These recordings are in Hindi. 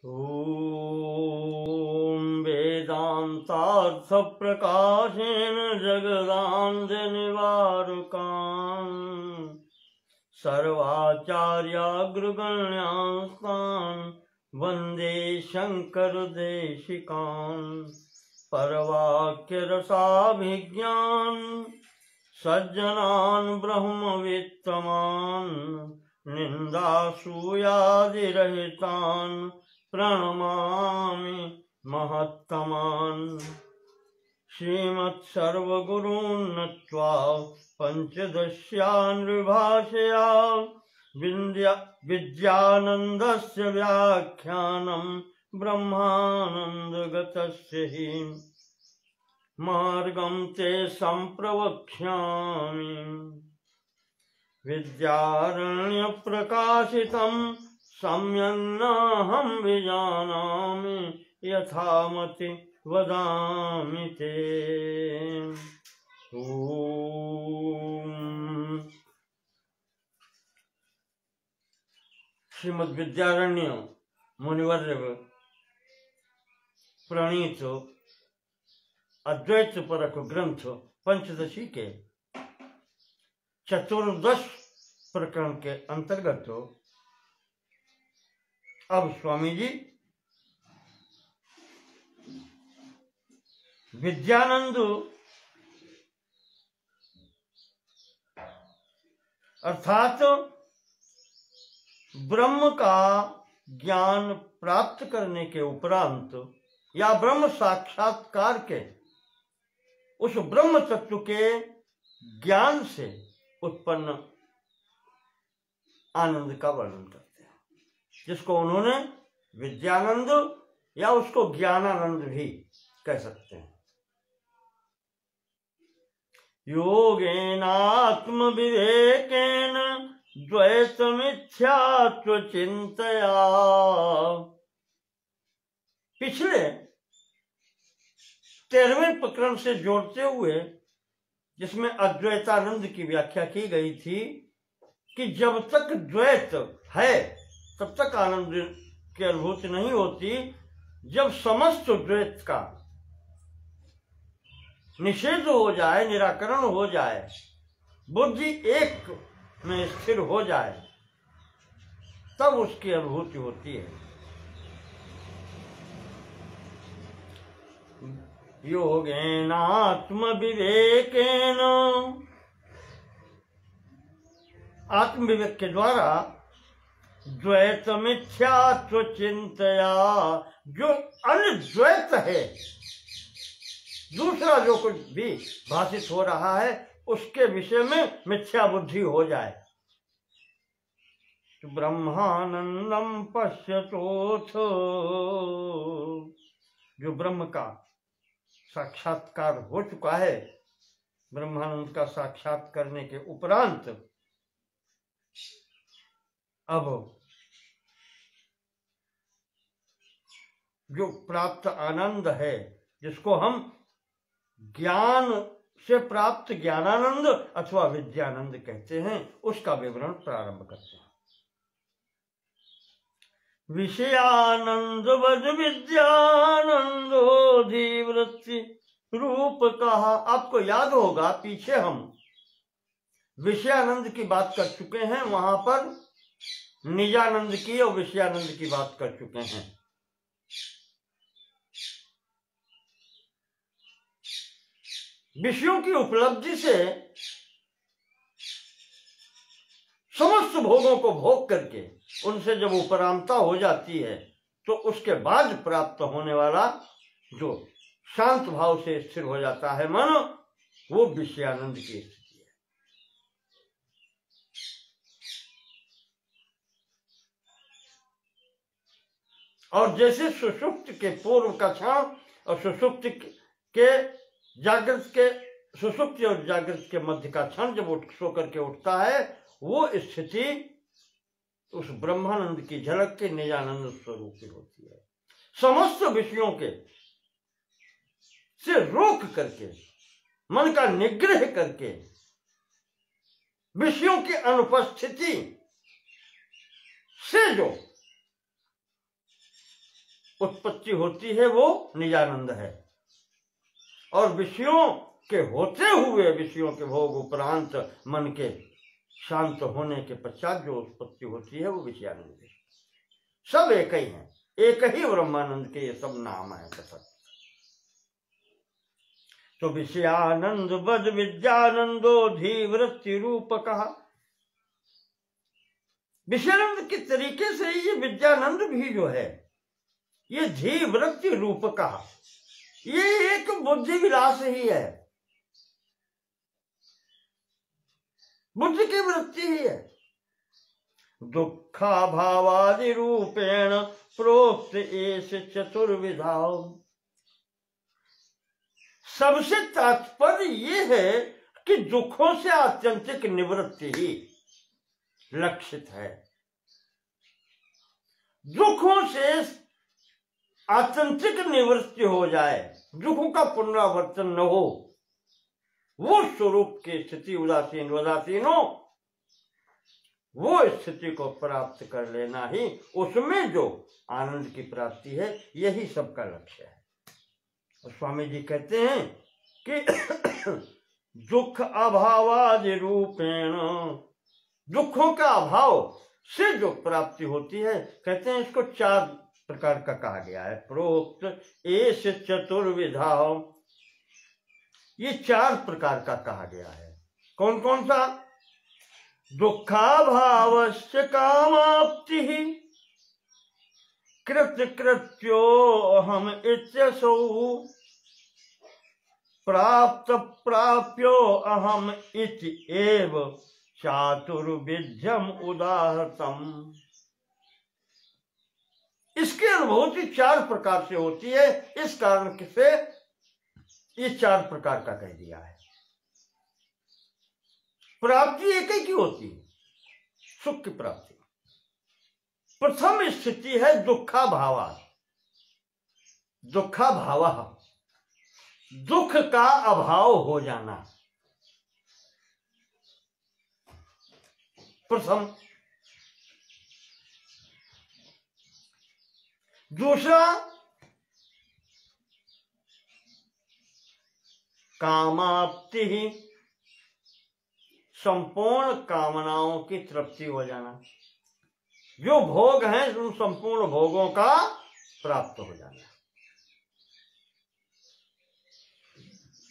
ॐ वेदान्तार्थप्रकाशेन जगदान्धनिवारकान् सर्वाचार्याग्रगण्यास्तान् वन्दे शङ्करदेशिकान् परवाक्यरसाभिज्ञान् सज्जनान् ब्रह्मवित्तमान् निन्दासूयादिरहितान् प्रणमामि महत्तमान्। श्रीमत्सर्वगुरून् नत्वा पञ्चदश्यान् विभाषया विद्यानन्दस्य व्याख्यानं ब्रह्मानन्दगतस्य हि मार्गं ते सम्प्रवक्ष्यामि। विद्यारण्यप्रकाशितं सम्यग्नाहं विजानामि यथामति वदामि ते। श्रीमद् विद्यारण्य मुनिवर्य प्रणीत अद्वैत परक ग्रंथ पंचदशी के चतुर्दश प्रकरण के अंतर्गत अब स्वामी जी विद्यानंद अर्थात ब्रह्म का ज्ञान प्राप्त करने के उपरांत या ब्रह्म साक्षात्कार के उस ब्रह्म तत्व के ज्ञान से उत्पन्न आनंद का वर्णन करते हैं, जिसको उन्होंने विद्यानंद या उसको ज्ञानानंद भी कह सकते हैं। योगेन आत्म विवेकेन द्वैत मिथ्यात्व चिंतया। पिछले 13वें प्रकरण से जोड़ते हुए जिसमें अद्वैतानंद की व्याख्या की गई थी कि जब तक द्वैत है तब तक आनंद की अनुभूति नहीं होती। जब समस्त द्वैत का निषेध हो जाए, निराकरण हो जाए, बुद्धि एक में स्थिर हो जाए, तब उसकी अनुभूति होती है। योगेन आत्म विवेकेन, आत्म विवेक के द्वारा द्वैत मिथ्यात्व चिंतया, जो अनद्वैत है, दूसरा जो कुछ भी भाषित हो रहा है उसके विषय में मिथ्या बुद्धि हो जाए। तो ब्रह्मानंदम पश्यतोथ, जो ब्रह्म का साक्षात्कार हो चुका है, ब्रह्मानंद का साक्षात करने के उपरांत अब जो प्राप्त आनंद है, जिसको हम ज्ञान से प्राप्त ज्ञानानंद अथवा विद्यानंद कहते हैं, उसका विवरण प्रारंभ करते हैं। विषयानंद वद विद्यानंदो धीवृत्ति रूप कहा। आपको याद होगा पीछे हम विषयानंद की बात कर चुके हैं, वहां पर निजानंद की और विषयानंद की बात कर चुके हैं। विषयों की उपलब्धि से समस्त भोगों को भोग करके उनसे जब उपरामता हो जाती है, तो उसके बाद प्राप्त होने वाला जो शांत भाव से स्थिर हो जाता है मन, वो विषयानंद की स्थिति है। और जैसे सुषुप्त के पूर्व का क्षण और सुषुप्त के जागृत के सुषुप्ति और जागृत के मध्य का क्षण जब सो करके उठता है, वो स्थिति उस ब्रह्मानंद की झलक के निजानंद स्वरूप की होती है। समस्त विषयों के से रोक करके, मन का निग्रह करके, विषयों की अनुपस्थिति से जो उत्पत्ति होती है वो निजानंद है, और विषयों के होते हुए, विषयों के भोग उपरांत मन के शांत होने के पश्चात जो उत्पत्ति होती है वो विषयानंद है। सब एक ही है, एक ही ब्रह्मानंद के ये सब नाम है पृथक। तो विषयानंद बद विद्यानंदो धीवृत्ति रूप कहा। विषयानंद के तरीके से ये विद्यानंद भी जो है ये धीवृत्ति रूप कहा, ये एक बुद्धि विलास ही है, बुद्धि की वृत्ति ही है। दुखा भावादि रूपेण प्रोक्त एष चतुर्विधा। सबसे तात्पर्य ये है कि दुखों से आत्यंतिक निवृत्ति ही लक्षित है। दुखों से आत्यंतिक निवृत्ति हो जाए, दुखों का पुनरावर्तन न हो, वो स्वरूप की स्थिति उदासीनों वो स्थिति को प्राप्त कर लेना ही, उसमें जो आनंद की प्राप्ति है, यही सबका लक्ष्य है। और स्वामी जी कहते हैं कि दुख अभावादि रूपेण, दुखों का अभाव से जो प्राप्ति होती है, कहते हैं इसको 4 प्रकार का कहा गया है। प्रोक्त एष चतुर्विधा, ये 4 प्रकार का कहा गया है। कौन कौन सा? दुखाभावस्य कामाप्ति कृत्यो हम इत्यसौ प्राप्त प्राप्यो अहम इति एव चातुर्विध्यम उदाहृतम। इसकी अनुभूति 4 प्रकार से होती है, इस कारण से ये 4 प्रकार का कह दिया है। प्राप्ति एक ही की होती है, सुख की प्राप्ति। प्रथम स्थिति है दुखा भावा। दुखा भावा, दुख का अभाव हो जाना प्रथम। दूसरा कामाप्ति ही, संपूर्ण कामनाओं की तृप्ति हो जाना। जो भोग हैं उन संपूर्ण भोगों का प्राप्त हो जाना,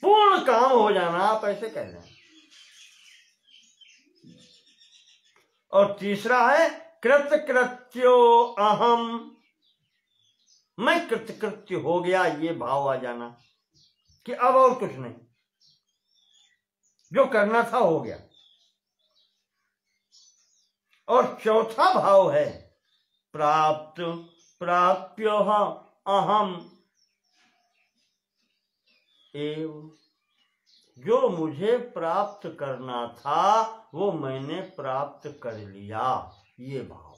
पूर्ण काम हो जाना, आप ऐसे कह रहे हैं। और तीसरा है कृतकृत्यो अहम, मैं कृतकृत्य हो गया, ये भाव आ जाना कि अब और कुछ नहीं, जो करना था हो गया। और चौथा भाव है प्राप्त प्राप्यो अहम एव, जो मुझे प्राप्त करना था वो मैंने प्राप्त कर लिया, ये भाव।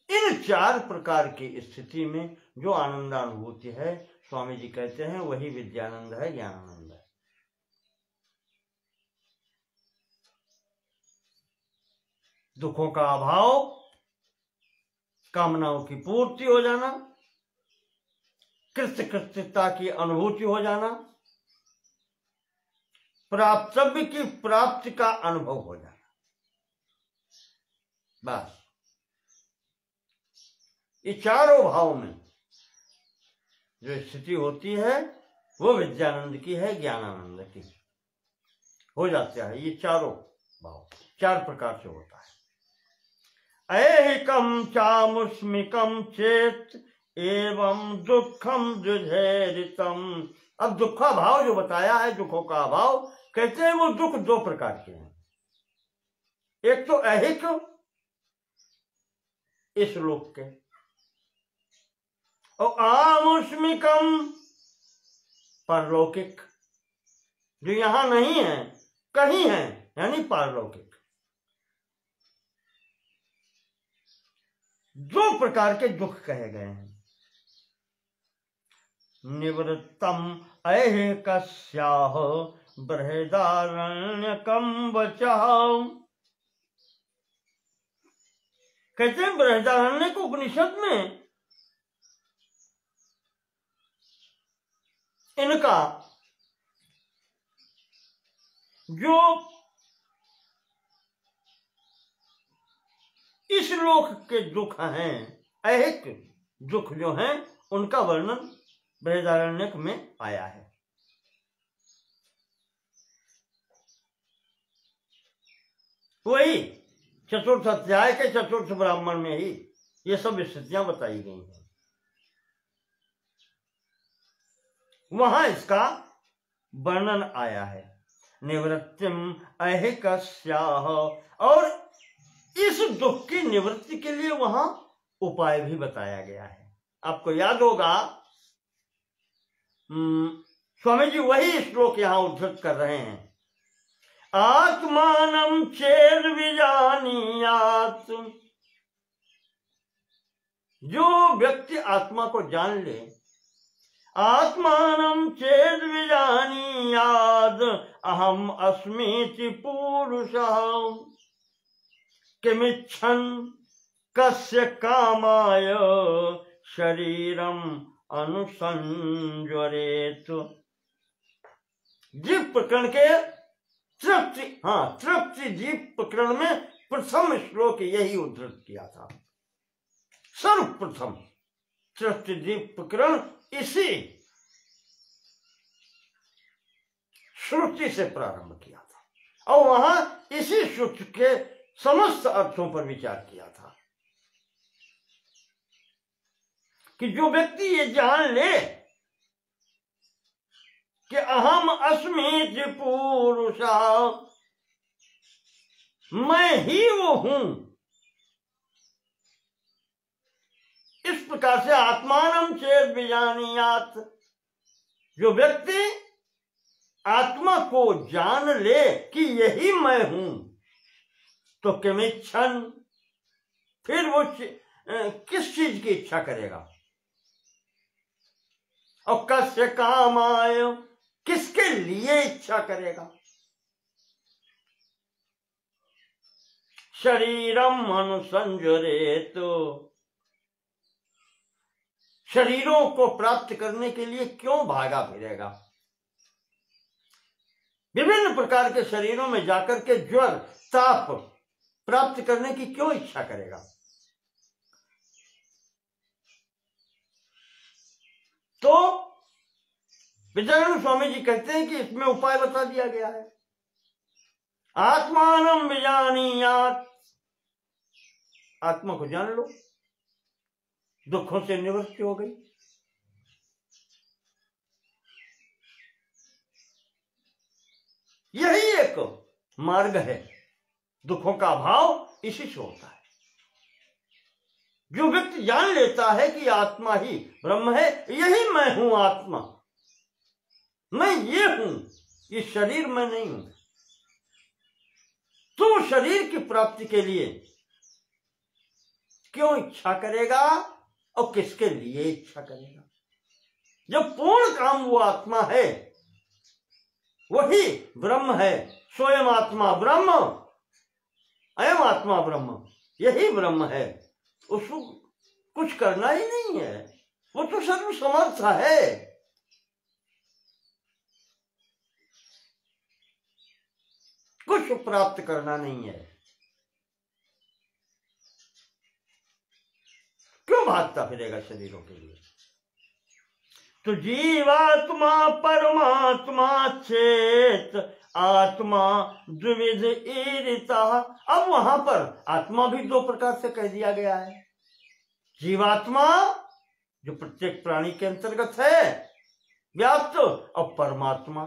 इन 4 प्रकार की स्थिति में जो आनंदानुभूति है, स्वामी जी कहते हैं वही विद्यानंद है, ज्ञानानंद है। दुखों का अभाव, कामनाओं की पूर्ति हो जाना, कृतकृत्यता की अनुभूति हो जाना, प्राप्तव्य की प्राप्ति का अनुभव हो जाना, बस। ये चारों भाव में जो स्थिति होती है वो विद्यानंद की है, ज्ञानानंद की हो जाता है। ये चारों भाव 4 प्रकार से होता है। ऐहिकं चामुष्मिकं चेत एवं दुखम दुधैरितम। अब दुखा भाव जो बताया है, दुखों का अभाव, कहते हैं वो दुख 2 प्रकार के हैं। एक तो ऐहिक, इस लोक के, और आमुष्मिकम, परलौकिक, जो यहां नहीं है, कहीं है, यानी पारलौकिक। 2 प्रकार के दुख कहे गए हैं। निवृत्तम ऐहिकस्याह बृहदारण्यकं वचः। कहते हैं बृहदारण्यक उपनिषद में इनका जो इस लोक के दुख हैं, ऐहिक दुख जो हैं, उनका वर्णन बृहदारण्यक में आया है। वही चतुर्थ अध्याय के चतुर्थ ब्राह्मण में ही ये सब स्थितियां बताई गई हैं। वहां इसका वर्णन आया है। निवृत्तिम ऐहिकस्याह, और इस दुख की निवृत्ति के लिए वहां उपाय भी बताया गया है। आपको याद होगा स्वामी जी वही श्लोक यहां उद्धृत कर रहे हैं। आत्मानं चेद विजानीयात्, जो व्यक्ति आत्मा को जान ले, आत्मानं चेद विजानीयात् अहम अस्मीति पुरुषः किमिच्छन् कस्य कामाय शरीरम अनुसंजरेत। जीव प्रकरण के तृप्ति जीव प्रकरण में प्रथम श्लोक यही उद्धृत किया था। सर्वप्रथम तृप्ति जीव प्रकरण इसी श्रुति से प्रारंभ किया था और वहां इसी श्रुति के समस्त अर्थों पर विचार किया था कि जो व्यक्ति ये जान ले कि अहम अस्मि पुरुषा, मैं ही वो हूं, इस प्रकार से आत्मानं चेद विजानीयात्, जो व्यक्ति आत्मा को जान ले कि यही मैं हूं, तो किमिच्छन्, फिर वो किस चीज की इच्छा करेगा, और कस्य कामाय, किसके लिए इच्छा करेगा। शरीरम अनुसंजरेत, शरीरों को प्राप्त करने के लिए क्यों भागा फिरेगा। विभिन्न प्रकार के शरीरों में जाकर के ज्वर ताप प्राप्त करने की क्यों इच्छा करेगा। तो विजयानंद स्वामी जी कहते हैं कि इसमें उपाय बता दिया गया है। आत्मानं विजानीयात्, आत्मा को जान लो, दुखों से निवृत्ति हो गई। यही एक मार्ग है, दुखों का अभाव इसी से होता है। जो व्यक्ति जान लेता है कि आत्मा ही ब्रह्म है, यही मैं हूं, आत्मा मैं ये हूं, ये शरीर मैं नहीं हूं, तो शरीर की प्राप्ति के लिए क्यों इच्छा करेगा और किसके लिए इच्छा करेगा। जब पूर्ण काम वो आत्मा है, वही ब्रह्म है, स्वयं आत्मा ब्रह्म, अयम आत्मा ब्रह्म, यही ब्रह्म है, उसको कुछ करना ही नहीं है, वो तो सर्वसमर्थ है। कुछ प्राप्त करना नहीं है, क्यों भागता फिरेगा शरीरों के लिए। तो जीवात्मा परमात्मा चेत आत्मा द्विविध ईरिता। अब वहां पर आत्मा भी दो प्रकार से कह दिया गया है। जीवात्मा जो प्रत्येक प्राणी के अंतर्गत है व्याप्त, और परमात्मा,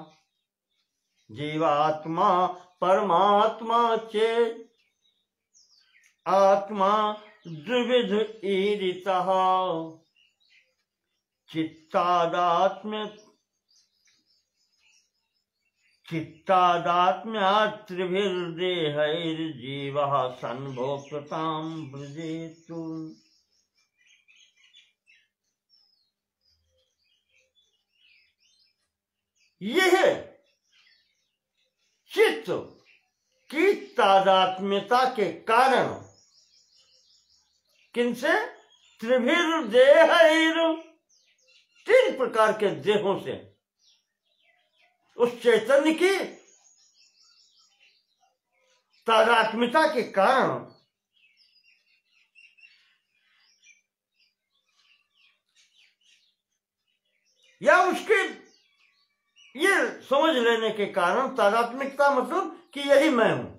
जीवात्मा परमात्मा चेत आत्मा द्विविध ईरिता। चित्तादात्म्या त्रिभिर्देहैर्जीवः संभोक्तां व्रजेतु। यह चित्त की तादात्म्यता के कारण किनसे? त्रिभिर्देहैर, 3 प्रकार के देहों से उस चैतन्य की तादात्म्यता के कारण या उसके ये समझ लेने के कारण, तादात्म्यता मतलब कि यही मैं हूं,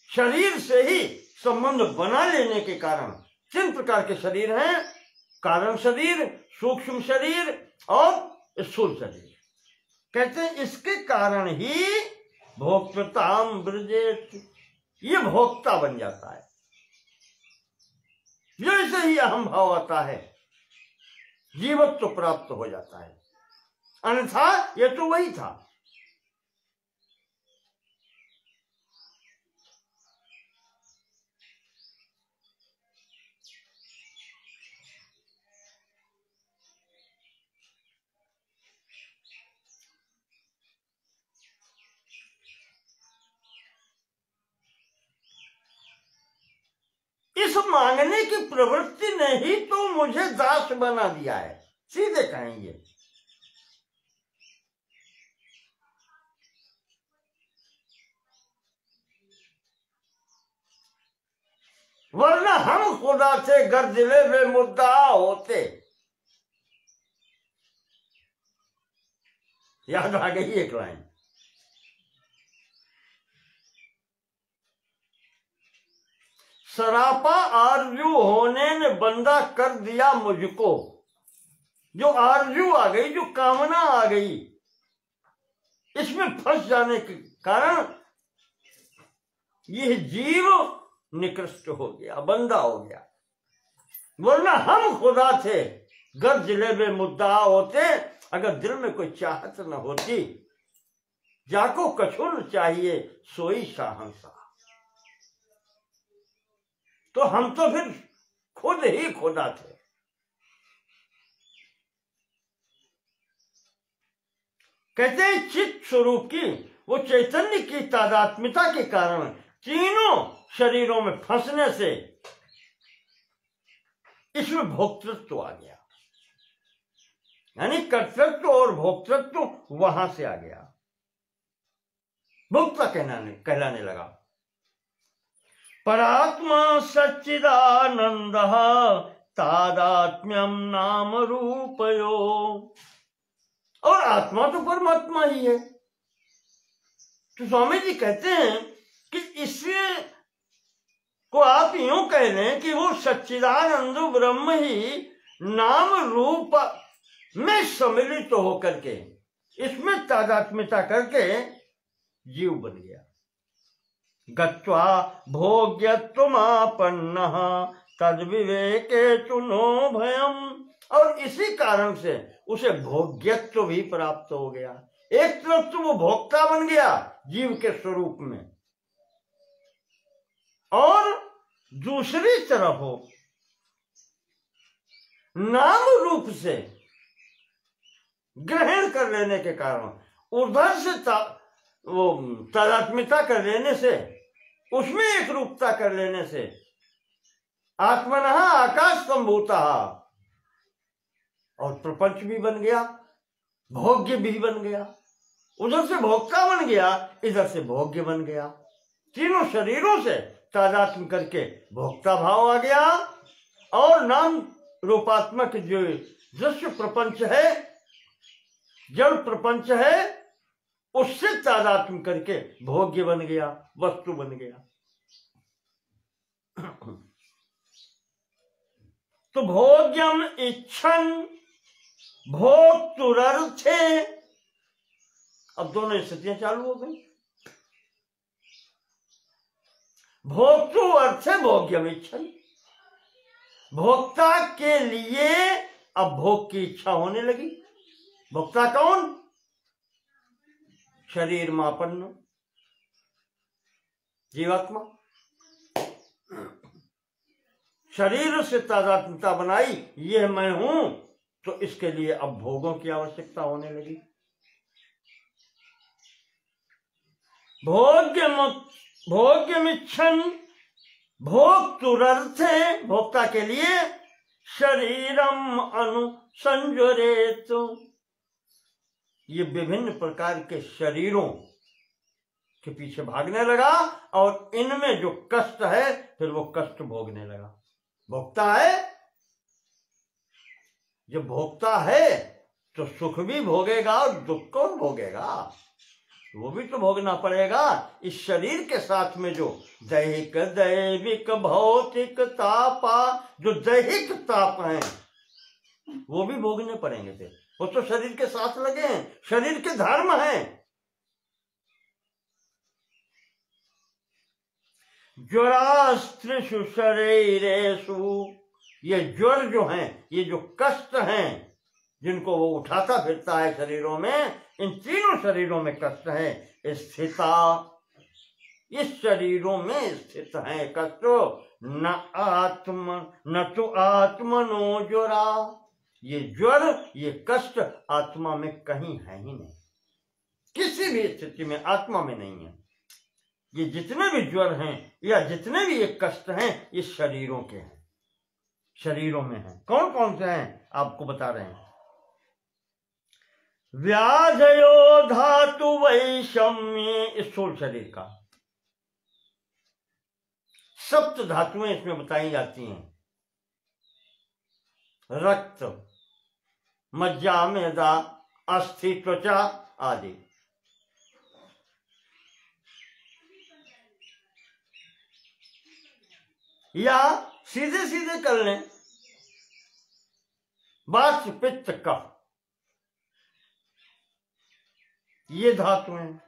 शरीर से ही संबंध बना लेने के कारण 3 प्रकार के शरीर हैं, कारण शरीर, सूक्ष्म शरीर और स्थूल शरीर। कहते हैं इसके कारण ही भोक्ताम ब्रजेत, ये भोक्ता बन जाता है, जैसे ही अहम भाव आता है जीवत्व तो प्राप्त हो जाता है, अन्यथा ये तो वही था। इस मांगने की प्रवृत्ति ने ही तो मुझे दास बना दिया है, सीधे कहेंगे। वरना हम खुदा से गर्दिले में मुद्दा होते। याद आ गई एक लाइन, सरापा आरजू होने ने बंदा कर दिया मुझको। जो आरजू आ गई, जो कामना आ गई, इसमें फंस जाने के कारण यह जीव निकृष्ट हो गया, बंदा हो गया। वरना हम खुदा थे, गर जिले में मुद्दा होते, अगर दिल में कोई चाहत न होती, जाको कछुन चाहिए सोई शाहंशाह, तो हम तो फिर खुद ही खुदा थे। कहते हैं चित्त स्वरूप की, वो चैतन्य की तादात्म्यता के कारण तीनों शरीरों में फंसने से इसमें भोक्तृत्व आ गया, यानी कर्तृत्व और भोक्तृत्व वहां से आ गया, भोक्ता कहलाने लगा। परात्मा सच्चिदानंद तादात्म्यम नाम रूपयो, और आत्मा तो परमात्मा ही है। तो स्वामी जी कहते हैं कि इसे को आप यूं कह लें कि वो सच्चिदानंद ब्रह्म ही नाम रूप में सम्मिलित तो होकर के इसमें तादात्म्यता करके जीव बन गया। गत्वा भोग्यत्वमापन्न तद विवेके चुनो भयम, और इसी कारण से उसे भोग्यत्व भी प्राप्त हो गया। एक तरफ तो वो भोक्ता बन गया जीव के स्वरूप में, और दूसरी तरफ हो नाम रूप से ग्रहण कर लेने के कारण, उधर से वो तादात्म्यता कर लेने से, उसमें एक रूपता कर लेने से आत्मनः आकाश संभूता, और प्रपंच भी बन गया, भोग्य भी बन गया। उधर से भोक्ता बन गया, इधर से भोग्य बन गया। तीनों शरीरों से तादात्म्य करके भोक्ता भाव आ गया, और नाम रूपात्मक जो दृश्य प्रपंच है, जड़ प्रपंच है, उससे तादात्म्य करके भोग्य बन गया, वस्तु बन गया। तो भोग्यम इच्छन भोक्तुरर्थे, अब दोनों स्थितियां चालू हो गई। भोक्तु अर्थ है भोग्यम इच्छन, भोक्ता के लिए अब भोग की इच्छा होने लगी। भोक्ता कौन? शरीर मापन्न जीवात्मा। शरीर से तादात्म्यता बनाई, यह मैं हूं, तो इसके लिए अब भोगों की आवश्यकता होने लगी। भोग्यमिच्छन भोक्तुरर्थे भोक्ता के लिए, शरीरम अनुसंजरेत, ये विभिन्न प्रकार के शरीरों के पीछे भागने लगा और इनमें जो कष्ट है फिर वो कष्ट भोगने लगा। भोक्ता है, जब भोक्ता है तो सुख भी भोगेगा और दुख को भोगेगा, वो भी तो भोगना पड़ेगा। इस शरीर के साथ में जो दैहिक दैविक भौतिक तापा, जो दैहिक ताप हैं वो भी भोगने पड़ेंगे थे, वो तो शरीर के साथ लगे हैं, शरीर के धर्म हैं। ज्वरास्त्रिषु शरीरेषु, ये ज्वर जो हैं, ये जो कष्ट हैं जिनको वो उठाता फिरता है शरीरों में, इन तीनों शरीरों में कष्ट है। स्थिता, इस शरीरों में स्थित है कष्ट। न तो आत्मनो ज्वरा, ये ज्वर ये कष्ट आत्मा में कहीं है ही नहीं, किसी भी स्थिति में आत्मा में नहीं है। ये जितने भी ज्वर हैं या जितने भी ये कष्ट हैं ये शरीरों के हैं, शरीरों में हैं। कौन कौन से हैं आपको बता रहे हैं। व्याधयो धातु वैषम्य, स्थूल शरीर का, सप्त धातुएं इसमें बताई जाती हैं। रक्त, मज्जा, मेदा, अस्थि, त्वचा आदि। या सीधे सीधे कर लें, वात, पित्त, कफ, ये धातुएं।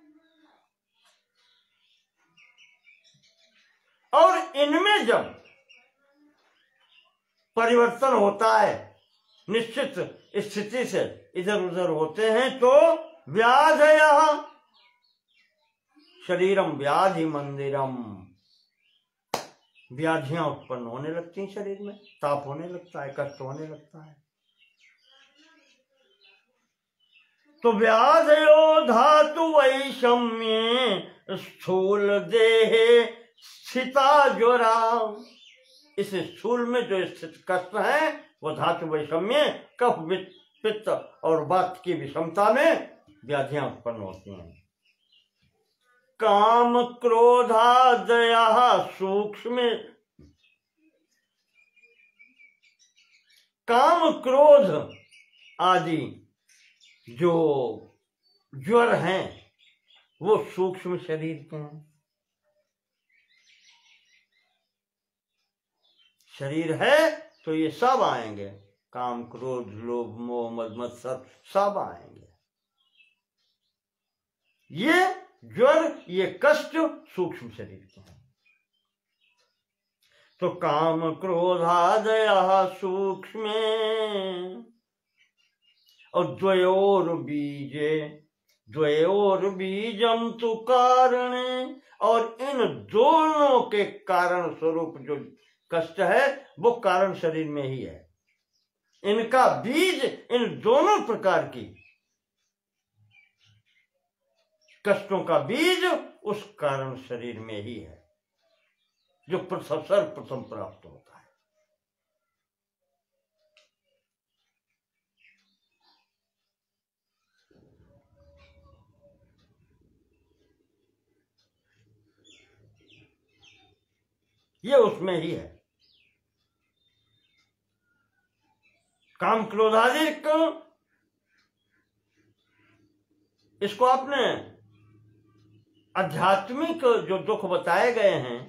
और इनमें जब परिवर्तन होता है, निश्चित स्थिति से इधर उधर होते हैं, तो व्याधयः, शरीरम व्याधि मंदिरम, व्याधियां उत्पन्न होने लगती हैं शरीर में, ताप होने लगता है, कष्ट होने लगता है। तो व्याधयो धातु वैषम्ये स्थूल देहे स्थिता ज्वरा, इस स्थूल में जो स्थित कष्ट है वो धातु वैषम्य, कफ, पित्त और वात की विषमता में व्याधियां उत्पन्न होती हैं। काम क्रोधादयः सूक्ष्म, काम क्रोध आदि जो ज्वर हैं वो सूक्ष्म शरीर के हैं। शरीर है तो ये सब आएंगे, काम क्रोध लोभ मोह मद मत्सर सब आएंगे। ये ज्वर ये कष्ट सूक्ष्म शरीर के हैं। तो काम क्रोधादयः सूक्ष्म और द्वयोर बीजम तु कारणे, और इन दोनों के कारण स्वरूप जो कष्ट है वो कारण शरीर में ही है। इनका बीज, इन दोनों प्रकार की कष्टों का बीज उस कारण शरीर में ही है जो सर्वप्रथम प्राप्त होता है। ये उसमें ही है। काम क्रोधादिक, इसको आपने आध्यात्मिक जो दुख बताए गए हैं,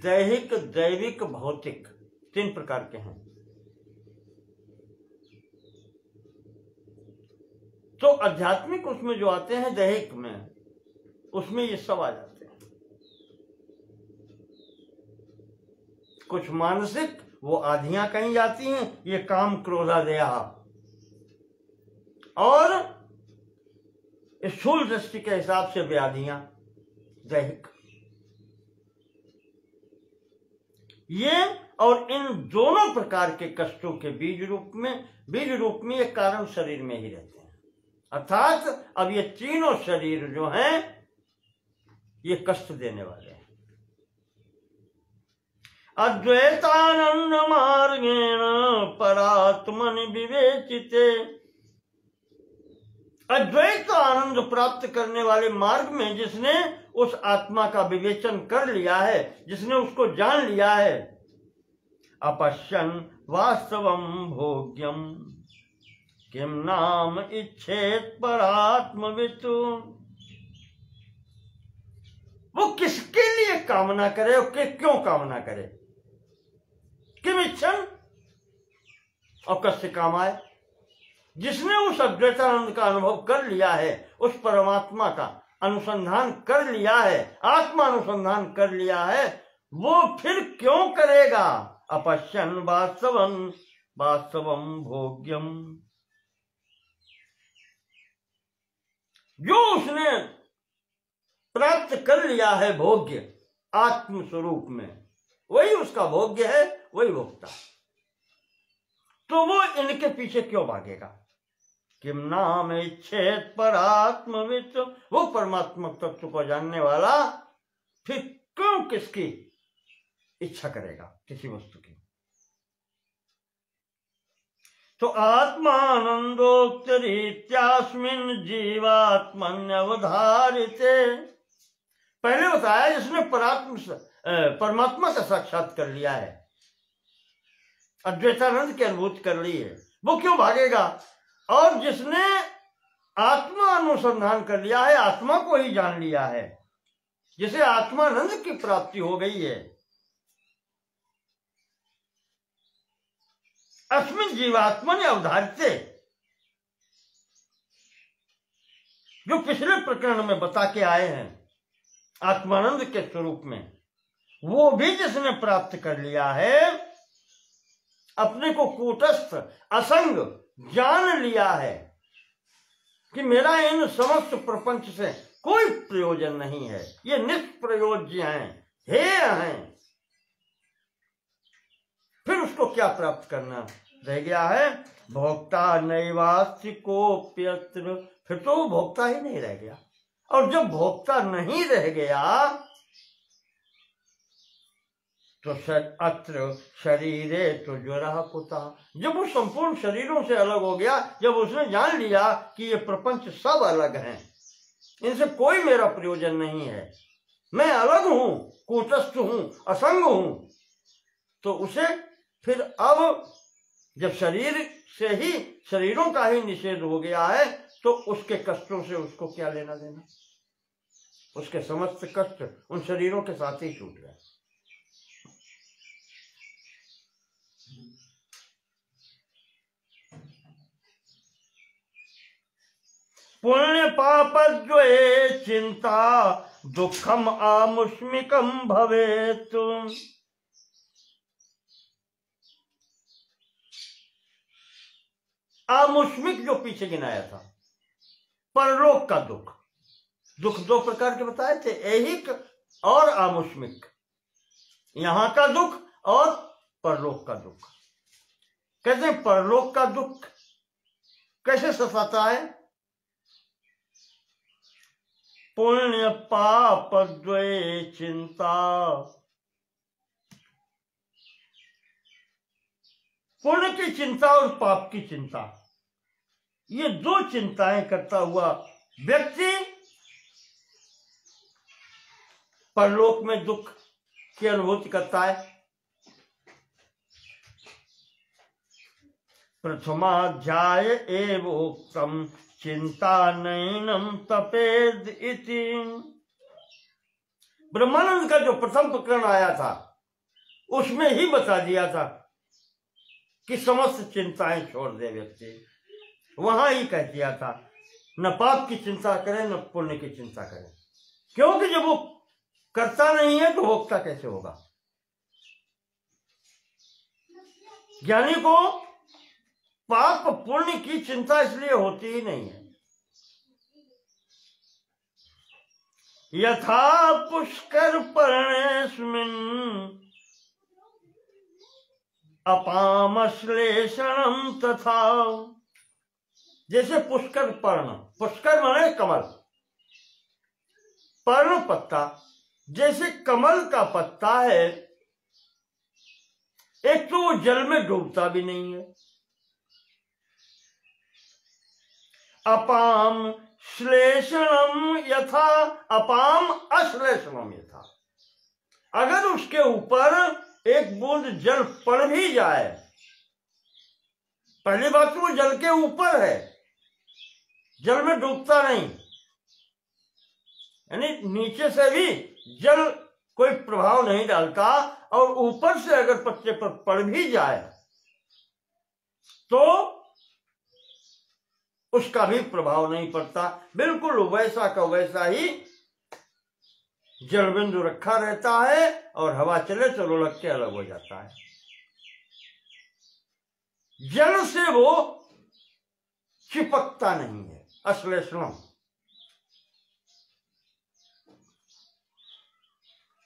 दैहिक दैविक भौतिक, तीन प्रकार के हैं। तो आध्यात्मिक उसमें जो आते हैं, दैहिक में उसमें ये सब आ जाते हैं। कुछ मानसिक, वो आधियां कहीं जाती हैं, ये काम क्रोधादया, और स्थूल दृष्टि के हिसाब से व्याधियां दैहिक। ये और इन दोनों प्रकार के कष्टों के बीज रूप में ये कारण शरीर में ही रहते हैं। अर्थात अब ये तीनों शरीर जो हैं ये कष्ट देने वाले हैं। अद्वैतानंद मार्गेण परात्मनि विवेचिते, अद्वैत आनंद प्राप्त करने वाले मार्ग में जिसने उस आत्मा का विवेचन कर लिया है, जिसने उसको जान लिया है, अपश्यन वास्तवम भोग्यम किम नाम इच्छेत परात्मवितु, वो किसके लिए कामना करे और क्यों कामना करे, किम इच्छन और कस्य काम आए। जिसने उस अद्वैतानंद का अनुभव कर लिया है, उस परमात्मा का अनुसंधान कर लिया है, आत्मा अनुसंधान कर लिया है, वो फिर क्यों करेगा। अपश्यन वास्तवम वास्तवम भोग्यम, जो उसने प्राप्त कर लिया है भोग्य आत्म स्वरूप में, वही उसका भोग्य है, वही भोगता। तो वो इनके पीछे क्यों भागेगा। किम नाम इच्छेत परात्मवित, वो परमात्मा तत्व को जानने वाला फिर क्यों किसकी इच्छा करेगा, किसी वस्तु की। तो आत्मानंदोक्तरीत्यास्मिन् जीवात्मन्यवधारिते, पहले बताया जिसने परमात्मा का साक्षात कर लिया है, अद्वैतानंद की अनुभूति कर ली है, वो क्यों भागेगा। और जिसने आत्मा अनुसंधान कर लिया है, आत्मा को ही जान लिया है, जिसे आत्मानंद की प्राप्ति हो गई है, अस्मिन् जीवात्मनि अवधारिते, जो पिछले प्रकरण में बता के आए हैं आत्मानंद के स्वरूप में, वो भी जिसने प्राप्त कर लिया है, अपने को कूटस्थ असंग जान लिया है कि मेरा इन समस्त प्रपंच से कोई प्रयोजन नहीं है, ये निष्प्रयोज्य हैं, हेय हैं, फिर उसको क्या प्राप्त करना रह गया है। भोक्ता नैवास्ति कोप्यत्र, फिर तो वो भोक्ता ही नहीं रह गया। और जब भोक्ता नहीं रह गया तो अत्र शरीरे तो ज्वरः कुतः, जब वो संपूर्ण शरीरों से अलग हो गया, जब उसने जान लिया कि ये प्रपंच सब अलग हैं, इनसे कोई मेरा प्रयोजन नहीं है, मैं अलग हूं, कूटस्थ हूं, असंग हूं, तो उसे फिर अब जब शरीर से ही शरीरों का ही निषेध हो गया है, तो उसके कष्टों से उसको क्या लेना देना। उसके समस्त कष्ट उन शरीरों के साथ ही छूट गए। पुण्य पापद्वये चिंता दुखम आमुष्मिकम भवेत्, आमुष्मिक जो पीछे गिनाया था, परलोक का दुख, दुख दो प्रकार के बताए थे, ऐहिक और आमुष्मिक, यहां का दुख और परलोक का दुख। कहते हैं परलोक का दुख कैसे सताता है। पुण्य पाप द्वये चिंता, पुण्य की चिंता और पाप की चिंता, ये दो चिंताएं करता हुआ व्यक्ति परलोक में दुख की अनुभूति करता है। प्रथमाध्याय एवोक्तम चिंता नैनम तपेद इति, ब्रह्मानंद का जो प्रथम प्रकरण आया था उसमें ही बता दिया था कि समस्त चिंताएं छोड़ दे व्यक्ति, वहां ही कह दिया था न पाप की चिंता करे न पुण्य की चिंता करे, क्योंकि जब वो करता नहीं है तो भोक्ता कैसे होगा। ज्ञानी को पाप पुण्य की चिंता इसलिए होती ही नहीं है। यथा पुष्कर पर्णेस्मिन् अपामश्लेषणं तथा, जैसे पुष्कर पर्ण, पुष्कर माने कमल, पर्ण पत्ता, जैसे कमल का पत्ता है, एक तो वो जल में डूबता भी नहीं है। अपाम श्लेषणम यथा अपाम अश्लेषणम यथा, अगर उसके ऊपर एक बूंद जल पड़ भी जाए, पहली बात तो वो जल के ऊपर है, जल में डूबता नहीं, यानी नीचे से भी जल कोई प्रभाव नहीं डालता, और ऊपर से अगर पत्ते पर पड़ भी जाए तो उसका भी प्रभाव नहीं पड़ता, बिल्कुल वैसा का वैसा ही जल बिंदु रखा रहता है, और हवा चले तो लुढ़क के अलग हो जाता है। जल से वो चिपकता नहीं है, अश्लेषणम।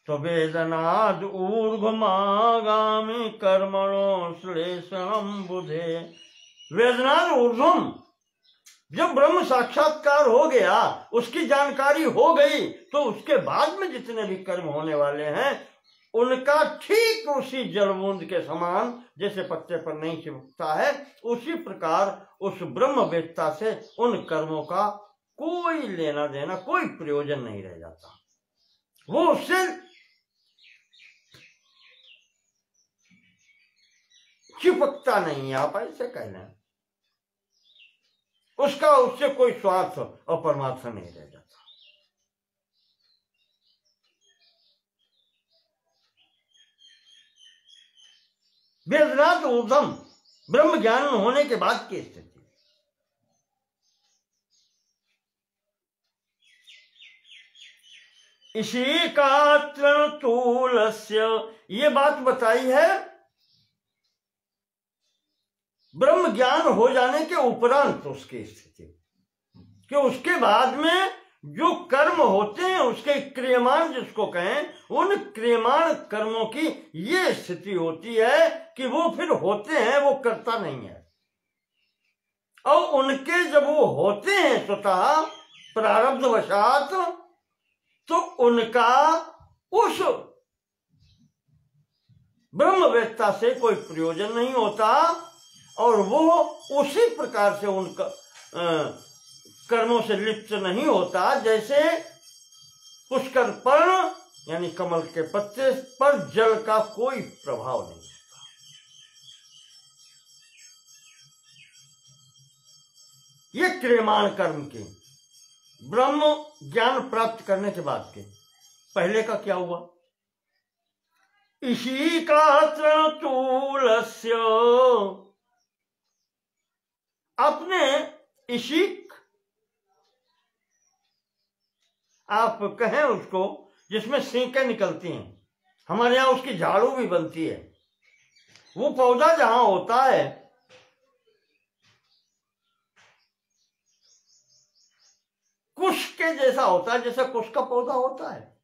तो वेदनाद ऊर्ध्वमागामी कर्मणो श्लेषणम बुधे, वेदनाद ऊर्ध्वम, जब ब्रह्म साक्षात्कार हो गया, उसकी जानकारी हो गई, तो उसके बाद में जितने भी कर्म होने वाले हैं उनका ठीक उसी जलबूंद के समान, जैसे पत्ते पर नहीं चिपकता है, उसी प्रकार उस ब्रह्मवेत्ता से उन कर्मों का कोई लेना देना, कोई प्रयोजन नहीं रह जाता। वो उससे चिपकता नहीं है, आप ऐसे कहना, उसका उससे कोई स्वार्थ और परमार्थ नहीं रह जाता। वेदनाथ ऊर्ध्वम, ब्रह्म ज्ञान होने के बाद की स्थिति। इसी का तृणतूलस्य, ये बात बताई है ब्रह्म ज्ञान हो जाने के उपरांत उसकी स्थिति, कि उसके बाद में जो कर्म होते हैं उसके क्रियमाण जिसको कहें, उन क्रियमाण कर्मों की ये स्थिति होती है कि वो फिर होते हैं, वो करता नहीं है, और उनके जब वो होते हैं स्वतः प्रारब्धवशात, तो उनका उस ब्रह्मवेत्ता से कोई प्रयोजन नहीं होता, और वो उसी प्रकार से उन कर्मों से लिप्त नहीं होता जैसे पुष्कर पर्ण यानी कमल के पत्ते पर जल का कोई प्रभाव नहीं होता। ये क्रियमाण कर्म के, ब्रह्म ज्ञान प्राप्त करने के बाद के, पहले का क्या हुआ? इसी का तृणतूलस्य, अपने इशिक, आप कहें उसको जिसमें सींकें निकलती हैं, हमारे यहां उसकी झाड़ू भी बनती है, वो पौधा जहां होता है कुश के जैसा होता है, जैसा कुश का पौधा होता है,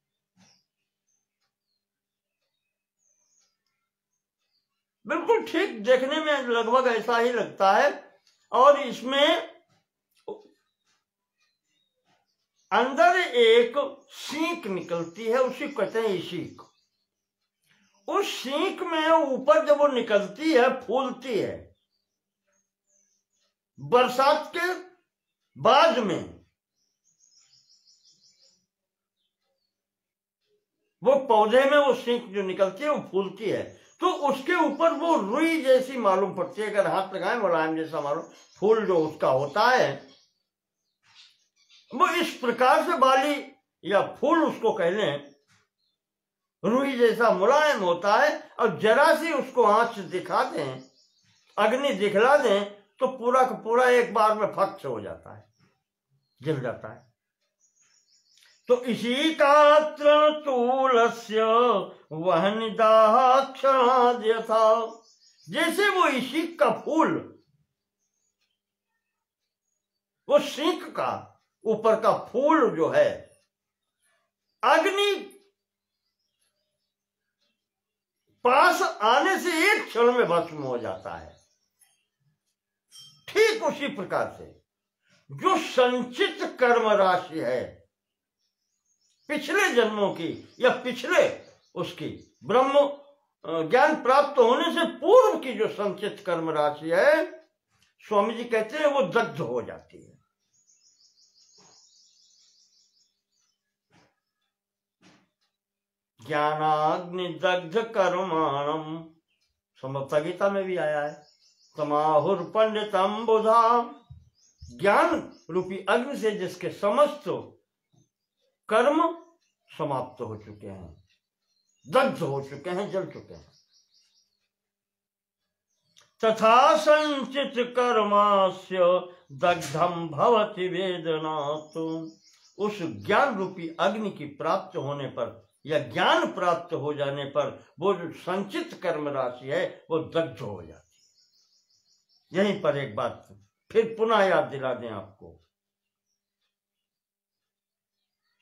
बिल्कुल ठीक देखने में लगभग ऐसा ही लगता है, और इसमें अंदर एक सींक निकलती है, उसी कहते हैं सींक। उस सींक में ऊपर जब वो निकलती है, फूलती है, बरसात के बाद में वो पौधे में वो सींक जो निकलती है वो फूलती है, तो उसके ऊपर वो रुई जैसी मालूम पड़ती है, अगर हाथ लगाए मुलायम जैसा मालूम फूल जो उसका होता है, वो इस प्रकार से बाली या फूल उसको कह लें, रुई जैसा मुलायम होता है, और जरा सी उसको आंच दिखा दें, अग्नि दिखला दें, तो पूरा का पूरा एक बार में फट से हो जाता है, जल जाता है। तो इसी का तृणतूलस्य वह निदाक्षणाद यथा, जैसे वो इसी का फूल, वो सींक का ऊपर का फूल जो है, अग्नि पास आने से एक क्षण में भस्म हो जाता है, ठीक उसी प्रकार से जो संचित कर्म राशि है पिछले जन्मों की या पिछले उसकी ब्रह्म ज्ञान प्राप्त होने से पूर्व की जो संचित कर्म राशि है, स्वामी जी कहते हैं वो दग्ध हो जाती है। ज्ञानाग्नि दग्ध कर्माणम, संभवतः गीता में भी आया है, समाहुर पंडितम बुधा। ज्ञान रूपी अग्नि से जिसके समस्त कर्म समाप्त हो चुके हैं, दग्ध हो चुके हैं, जल चुके हैं। तथा संचित कर्मास्य दग्धम भवति वेदनात्। उस ज्ञान रूपी अग्नि की प्राप्त होने पर या ज्ञान प्राप्त हो जाने पर वो जो संचित कर्म राशि है वो दग्ध हो जाती है। यहीं पर एक बात फिर पुनः याद दिला दें आपको,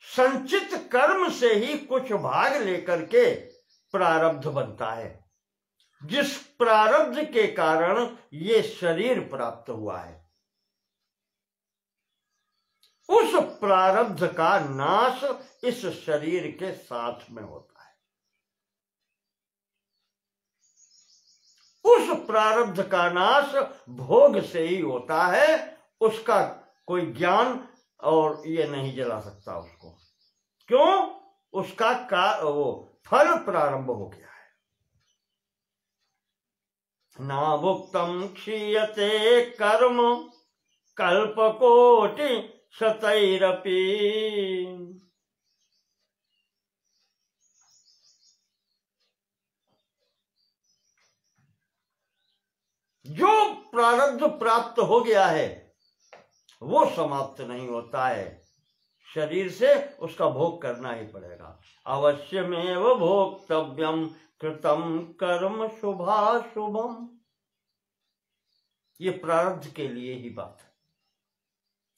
संचित कर्म से ही कुछ भाग लेकर के प्रारब्ध बनता है, जिस प्रारब्ध के कारण ये शरीर प्राप्त हुआ है। उस प्रारब्ध का नाश इस शरीर के साथ में होता है। उस प्रारब्ध का नाश भोग से ही होता है, उसका कोई ज्ञान और ये नहीं जला सकता उसको। क्यों? उसका वो फल प्रारंभ हो गया है। ना भुक्तम क्षीयते कर्म कल्पकोटि शतैरपि। जो प्रारब्ध प्राप्त हो गया है वो समाप्त नहीं होता है, शरीर से उसका भोग करना ही पड़ेगा। अवश्यमेव भोक्तव्यम कृतम कर्म शुभाशुभम। ये प्रारब्ध के लिए ही बात है।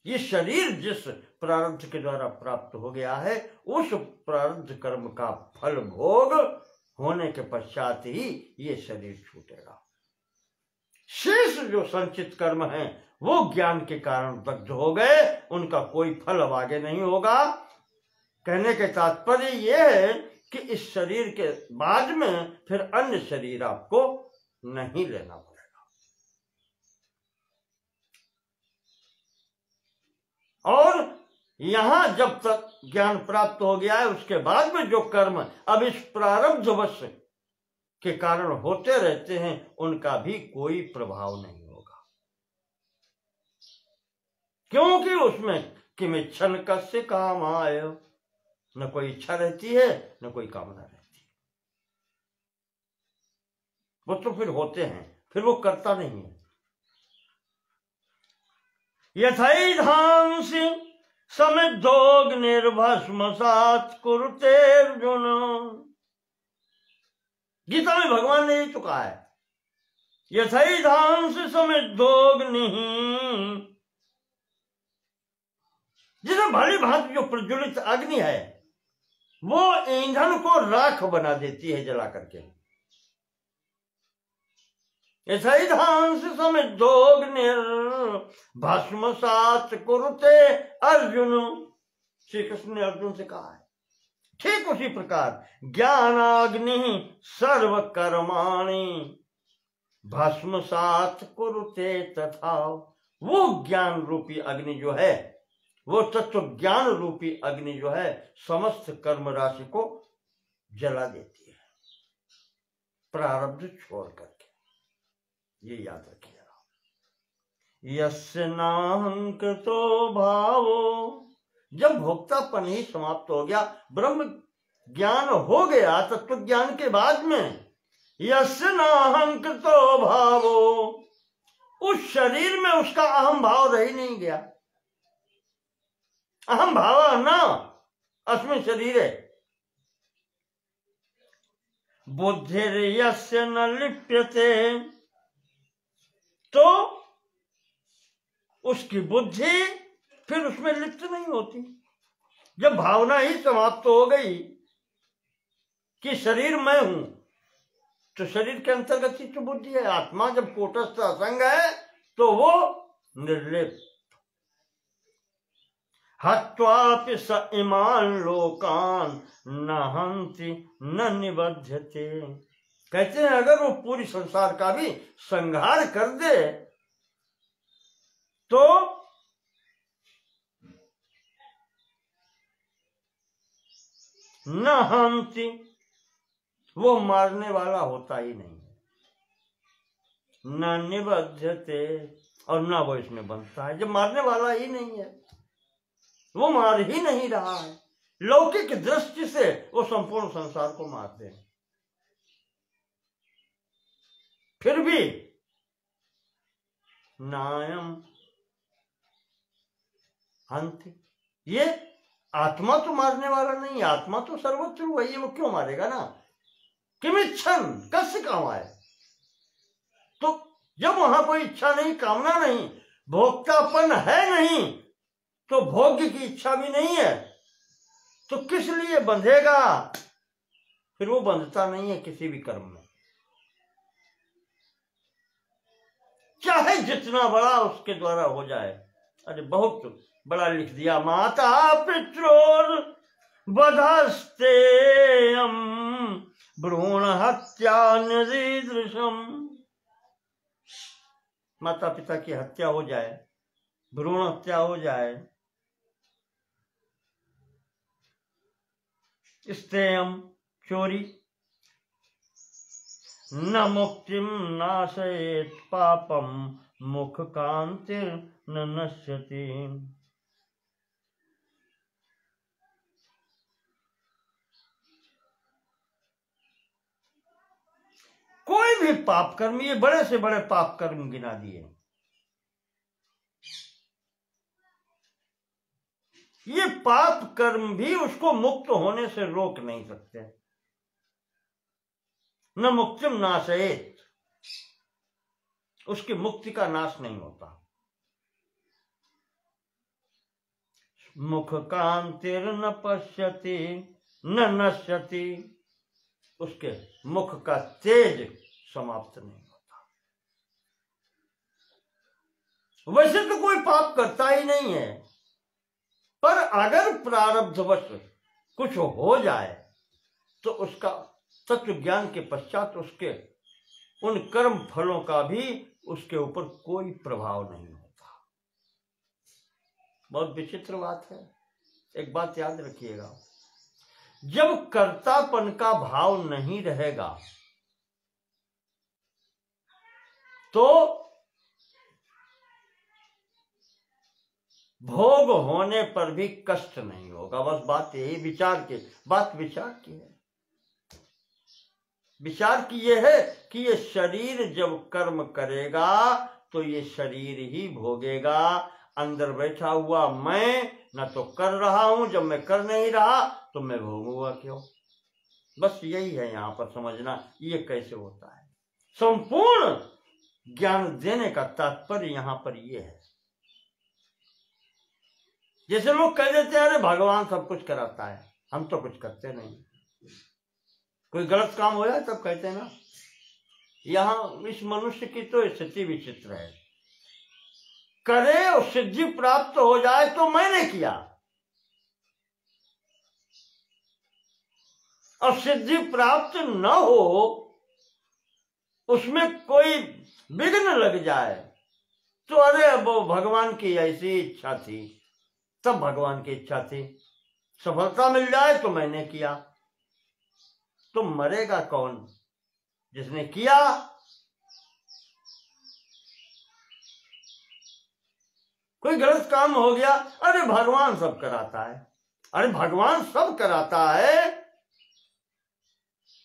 ये शरीर जिस प्रारब्ध के द्वारा प्राप्त हो गया है, उस प्रारब्ध कर्म का फल भोग होने के पश्चात ही ये शरीर छूटेगा। शेष जो संचित कर्म हैं वो ज्ञान के कारण दग्ध हो गए, उनका कोई फल अब आगे नहीं होगा। कहने के तात्पर्य यह है कि इस शरीर के बाद में फिर अन्य शरीर आपको नहीं लेना पड़ेगा। और यहां जब तक ज्ञान प्राप्त हो गया है, उसके बाद में जो कर्म अब इस प्रारब्धवश के कारण होते रहते हैं, उनका भी कोई प्रभाव नहीं होगा। क्योंकि उसमें किमिच्छन कस्य कामाय, न कोई इच्छा रहती है न कोई कामना रहती है। वो तो फिर होते हैं, फिर वो करता नहीं है। यथैधांसि समिद्धोऽग्निर्भस्मसात् कुरुते अर्जुन। गीता में भगवान ने ये चुका है, यथैधांसि समिद्धोऽग्निः। जिसे भली भांति जो प्रज्वलित अग्नि है वो ईंधन को राख बना देती है जला करके। यथैधांसि समिद्धोऽग्निर्भस्मसात् कुरुते अर्जुन। श्री कृष्ण ने अर्जुन से कहा है, ठीक उसी प्रकार ज्ञानाग्नि सर्व कर्माणि भस्मसात् कुरुते तथा। वो ज्ञान रूपी अग्नि जो है, वो तत्व ज्ञान रूपी अग्नि जो है, समस्त कर्म राशि को जला देती है, प्रारब्ध छोड़ करके। ये याद रखिएगा। यस्य नाहंकृतो भावो, जब भोक्तापन ही समाप्त हो गया, ब्रह्म ज्ञान हो गया तत्व ज्ञान के बाद में, यस्य नाहंकृतो भावो, उस शरीर में उसका अहम भाव रह ही नहीं गया। अहम भाव न अस्मिन् शरीरे। बुद्धिर्यस्य न लिप्यते, तो उसकी बुद्धि फिर उसमें लिप्त नहीं होती। जब भावना ही समाप्त हो गई कि शरीर मैं हूं, तो शरीर के अंतर्गत ही तो बुद्धि है। आत्मा जब कूटस्थ असंग है तो वो निर्लिप्त, हत्वापि स इमान लोकान न हंति न निबध्यते। कहते हैं अगर वो पूरी संसार का भी संहार कर दे तो न हंति, वो मारने वाला होता ही नहीं, न निबध्यते, और न वो इसमें बनता है। जब मारने वाला ही नहीं है, वो मार ही नहीं रहा है, लौकिक दृष्टि से वो संपूर्ण संसार को मारते हैं, फिर भी नायम हंति, ये आत्मा तो मारने वाला नहीं, आत्मा तो सर्वत्र वही है, वो क्यों मारेगा ना। किमिच्छन कस्य कामाय, तो जब वहां कोई इच्छा नहीं, कामना नहीं, भोक्तापन है नहीं, तो भोग्य की इच्छा भी नहीं है, तो किस लिए बंधेगा। फिर वो बंधता नहीं है किसी भी कर्म में, चाहे जितना बड़ा उसके द्वारा हो जाए। अरे बहुत बड़ा लिख दिया, माता पित्रोर वधस्ते भ्रूण हत्या निदृशम। माता पिता की हत्या हो जाए, भ्रूण हत्या हो जाए, स्तेयम चोरी, न मुक्तिम नाशयेत पापम मुख कांतिर न नश्यति। कोई भी पाप कर्म, ये बड़े से बड़े पाप कर्म गिना दिए, ये पाप कर्म भी उसको मुक्त होने से रोक नहीं सकते। न मुक्तिम नाशयेत, उसकी मुक्ति का नाश नहीं होता। मुख कांतिर न पश्यति न नश्यति, उसके मुख का तेज समाप्त नहीं होता। वैसे तो कोई पाप करता ही नहीं है, पर अगर प्रारब्धवश कुछ हो जाए तो उसका तत्व ज्ञान के पश्चात उसके उन कर्म फलों का भी उसके ऊपर कोई प्रभाव नहीं होता। बहुत विचित्र बात है। एक बात याद रखिएगा, जब कर्तापन का भाव नहीं रहेगा तो भोग होने पर भी कष्ट नहीं होगा। बस बात यही, विचार की बात, विचार की है, विचार की ये है कि ये शरीर जब कर्म करेगा तो ये शरीर ही भोगेगा। अंदर बैठा हुआ मैं न तो कर रहा हूं, जब मैं कर नहीं रहा तो मैं भोगूंगा क्यों। बस यही है यहां पर समझना, ये कैसे होता है। संपूर्ण ज्ञान देने का तात्पर्य यहां पर ये है। जैसे लोग कह देते हैं अरे भगवान सब कुछ कराता है, हम तो कुछ करते नहीं। कोई गलत काम हो जाए तब कहते हैं ना। यहां इस मनुष्य की तो स्थिति विचित्र है, करे और सिद्धि प्राप्त हो जाए तो मैंने किया, और सिद्धि प्राप्त न हो, उसमें कोई विघ्न लग जाए तो अरे अब भगवान की ऐसी इच्छा थी, तब भगवान की इच्छा थी, सफलता मिल जाए तो मैंने किया। तो मरेगा कौन? जिसने किया। कोई गलत काम हो गया, अरे भगवान सब कराता है। अरे भगवान सब कराता है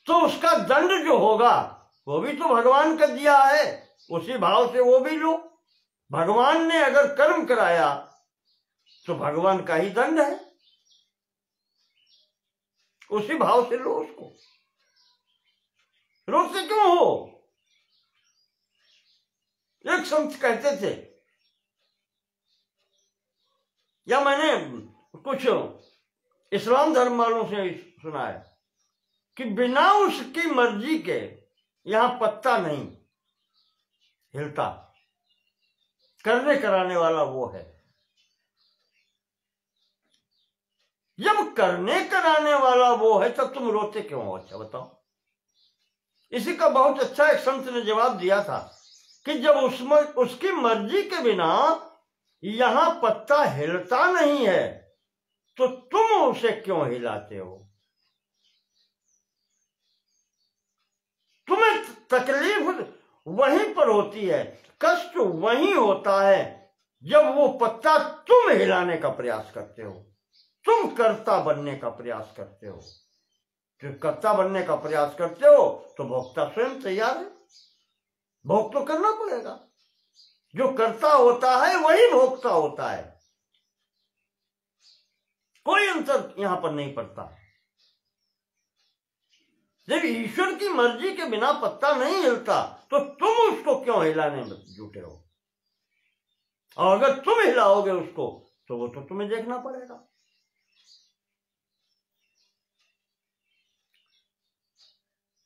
तो उसका दंड जो होगा वो भी तो भगवान का दिया है, उसी भाव से वो भी लो। भगवान ने अगर कर्म कराया तो भगवान का ही दंड है, उसी भाव से लो उसको। रोकते क्यों हो? एक संत कहते थे, या मैंने कुछ इस्लाम धर्म वालों से सुना है कि बिना उसकी मर्जी के यहां पत्ता नहीं हिलता, करने कराने वाला वो है। जब करने कराने वाला वो है तब तुम रोते क्यों हो? अच्छा बताओ। इसी का बहुत अच्छा एक संत ने जवाब दिया था कि जब उसमें उसकी मर्जी के बिना यहां पत्ता हिलता नहीं है तो तुम उसे क्यों हिलाते हो? तुम्हें तकलीफ वहीं पर होती है, कष्ट वहीं होता है जब वो पत्ता तुम हिलाने का प्रयास करते हो, तुम कर्ता बनने का प्रयास करते हो। जो कर्ता बनने का प्रयास करते हो तो भोक्ता स्वयं तैयार है, भोग तो करना पड़ेगा। जो कर्ता होता है वही भोक्ता होता है, कोई अंतर यहां पर नहीं पड़ता। जब ईश्वर की मर्जी के बिना पत्ता नहीं हिलता तो तुम उसको क्यों हिलाने में जुटे हो? और अगर तुम हिलाओगे उसको तो वो तो तुम्हें देखना पड़ेगा।